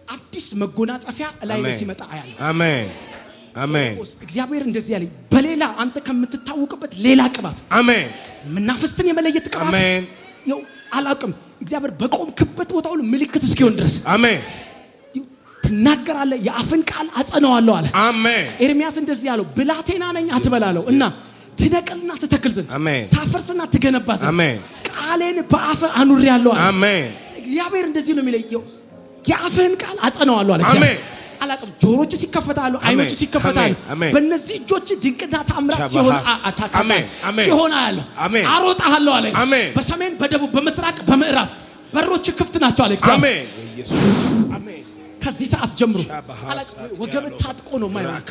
አዲስ መጎናጸፊያ ላይ ሲመጣ አያለሁ። አሜን። እግዚአብሔር እንደዚህ ያለኝ በሌላ አንተ ከምትታወቅበት ሌላ ቅባት አሜን። መናፍስትን የመለየት ቅባት አሜን። ይኸው አላውቅም። እግዚአብሔር በቆምክበት ቦታ ሁሉ ምልክት እስኪሆን ድረስ አሜን ትናገራለህ። የአፍን ቃል አጸናዋለሁ አለ። አሜን። ኤርሚያስ እንደዚህ ያለው ብላቴና ነኝ አትበላለው እና ትነቅልና ትተክል ዘንድ ታፈርስና ትገነባ ዘንድ ቃሌን በአፍ አኑሬያለሁ አለ። አሜን። እግዚአብሔር እንደዚህ ነው የሚለየው። የአፍህን ቃል አጸናዋለሁ አለ። አሜን። አላውቅም። ጆሮች ሲከፈታሉ፣ አይኖች ሲከፈታሉ። በእነዚህ እጆች ድንቅና ተአምራት ሲሆን አያለሁ። አሮጣለሁ አለ። በሰሜን በደቡብ በምስራቅ በምዕራብ በሮች ክፍት ናቸው አለ። እግዚአብሔር ከዚህ ሰዓት ጀምሮ ወገብ ታጥቆ ነው ማይሆን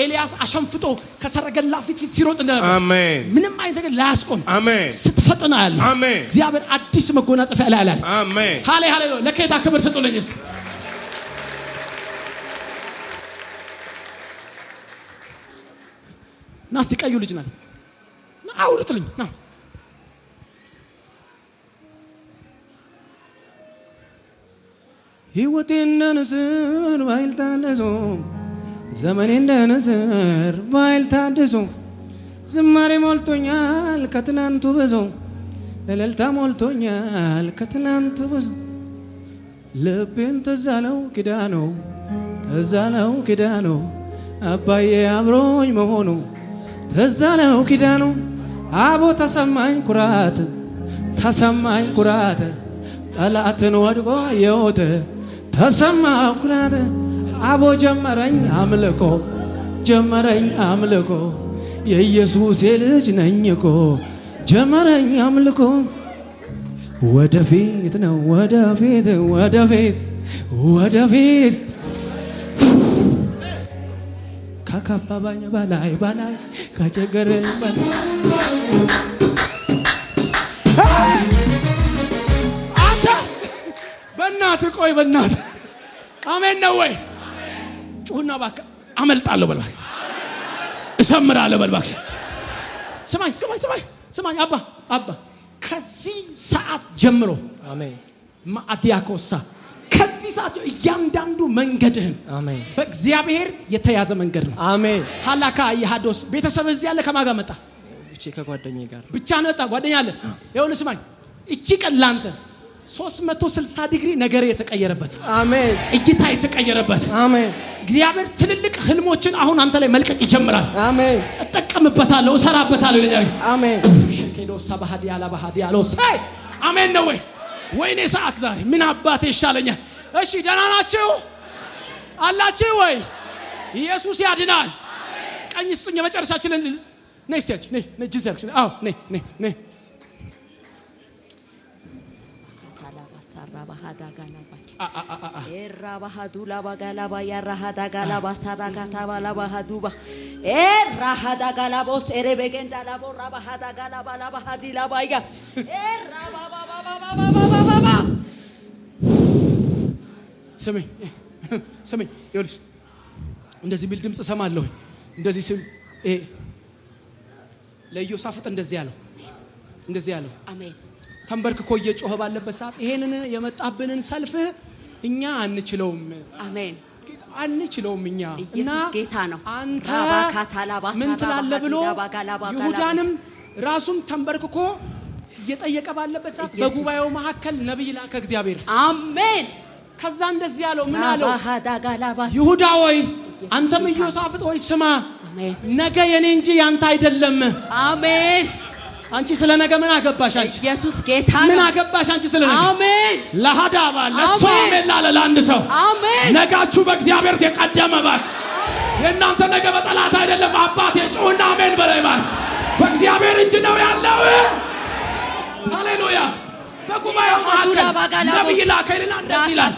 ኤልያስ አሸንፍጦ ከሰረገላ ፊት ሲሮጥ ነበር አሜን ምንም አይነት ነገር ላያስቆም አሜን ስትፈጥና ያለ አሜን እግዚአብሔር አዲስ መጎናጸፊያ ላይ ያለ አሜን ሃሌሉያ ለጌታ ክብር ስጡልኝስ ናስቲ ቀዩ ልጅ ናት አውርጥልኝ ና ህይወቴ እንደ ንስር ባይል ታድሶ ዘመኔ እንደ ንስር ባይል ታድሶ ዝማሬ ሞልቶኛል ከትናንቱ ብዙ እልልታ ሞልቶኛል ከትናንቱ ብዙ ልቤን ተዛለው ኪዳኑ አባዬ አብሮኝ መሆኑ ተዛለው ኪዳኑ አቦ ተሰማኝ ኩራት ጠላትን ወድቆ የወተ ተሰማው ኩራት አቦ ጀመረኝ አምልኮ የኢየሱስ ልጅ ነኝ እኮ ጀመረኝ አምልኮ ወደፊት ነው ወደፊት ካካባባኝ ባላይ ካቸገረኝ ባላይ አንተ ቆይ በእናትህ አሜን ነው ወይ ጩህና እባክህ አመልጣለሁ በል እባክህ እሰምራለሁ በል እባክህ ስማኝ አባ ከዚህ ሰዓት ጀምሮ አሜን ማአዲያኮሳ ከዚህ ሰዓት እያንዳንዱ መንገድህን አሜን በእግዚአብሔር የተያዘ መንገድ ነው አሜን ሃላካ ይሃዶስ ቤተሰብ እዚህ ያለ ከማጋ መጣ ከጓደኛዬ ጋር ብቻ ነው መጣ ጓደኛ አለ ይኸውልህ ስማኝ እቺ ቀን ላንተ 360 ዲግሪ ነገር የተቀየረበት አሜን እይታ የተቀየረበት አሜን እግዚአብሔር ትልልቅ ህልሞችን አሁን አንተ ላይ መልቀቅ ይጀምራል አሜን እጠቀምበታለሁ እሰራበታለሁ ይላል አሜን ሸኬዶ ሰባሃዲያላ ባሃዲያሎ ሳይ አሜን ነው ወይኔ ሰዓት ዛሬ ምን አባቴ ይሻለኛል እሺ ደህና ናችሁ አላችሁ ወይ ኢየሱስ ያድናል ቀኝ ስጡኝ የመጨረሻችንን ነይ ስቴጅ ነይ ጂዛክሽን አው ነይ Bahada galaba erra bahadula bagalaba yarahada galaba sarakata bala bahaduba erra hada galabo serebegenda labo rabahada galaba la bahadila baiga erra baba ሰሜ ይኸውልሽ እንደዚህ ቢል ድምጽ ሰማለሁ እንደዚህ ስም ለኢዮሳፍጥ እንደዚህ ያለው አሜን ተንበርክኮ እየጮኸ ባለበት ሰዓት ይሄንን የመጣብንን ሰልፍ እኛ አንችለውም እኛ ኢየሱስ ጌታ ነው አንተ ምን ትላለህ ብሎ ይሁዳንም ራሱም ተንበርክኮ እየጠየቀ ባለበት ሰዓት በጉባኤው መካከል ነብይ ላከ እግዚአብሔር አሜን ከዛ እንደዚህ ያለው ምን አለው ይሁዳ ሆይ አንተም ኢዮሳፍጥ ሆይ ስማ ነገ የኔ እንጂ ያንተ አይደለም አሜን አንቺ ስለ ነገ ምን አገባሽ አንቺ ኢየሱስ ጌታ ምን አገባሽ አንቺ ስለ ነገ አሜን ለሃዳባ ለሶሜና ለላንድ ሰው አሜን ነጋችሁ በእግዚአብሔር ተቀደመ ባክ የእናንተ ነገ በጠላት አይደለም አባቴ ጮህና አሜን በላይ ባክ በእግዚአብሔር እጅ ነው ያለው ሃሌሉያ በጉባኤው መካከል ነብይ ላከልና እንደዚህ ይላል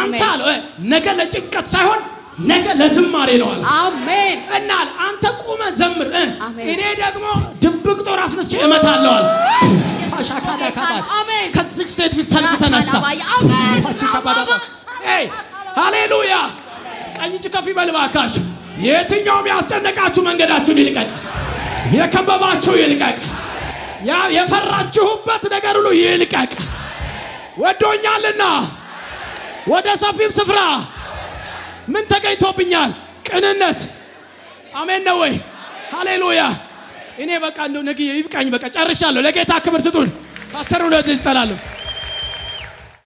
አንተ አለው ነገ ለጭንቀት ሳይሆን ነገ ለዝማሬ ነው አለ አሜን እና አንተ ቁመ ዘምር እኔ ደግሞ ድብቅ ጦር አስነስቼ እመታለሁ አለ አሻካዳ ካባ አሜን ከዚህ ሴት ፊት ሰልፍ ተነሳ አሜን ሃሌሉያ ቀኝ እጅ ከፍ ይበል ባካሽ የትኛውም ያስጨነቃችሁ መንገዳችሁን ይልቀቅ የከበባችሁ ይልቀቅ ያ የፈራችሁበት ነገር ሁሉ ይልቀቅ ወዶኛልና ወደ ሰፊም ስፍራ ምን ተገኝቶብኛል ቅንነት አሜን ነው ወይ ሃሌሉያ እኔ በቃ እንደው ነገ ይብቃኝ በቃ ጨርሻለሁ ለጌታ ክብር ስጡን ፓስተር ወደ ይጠራሉ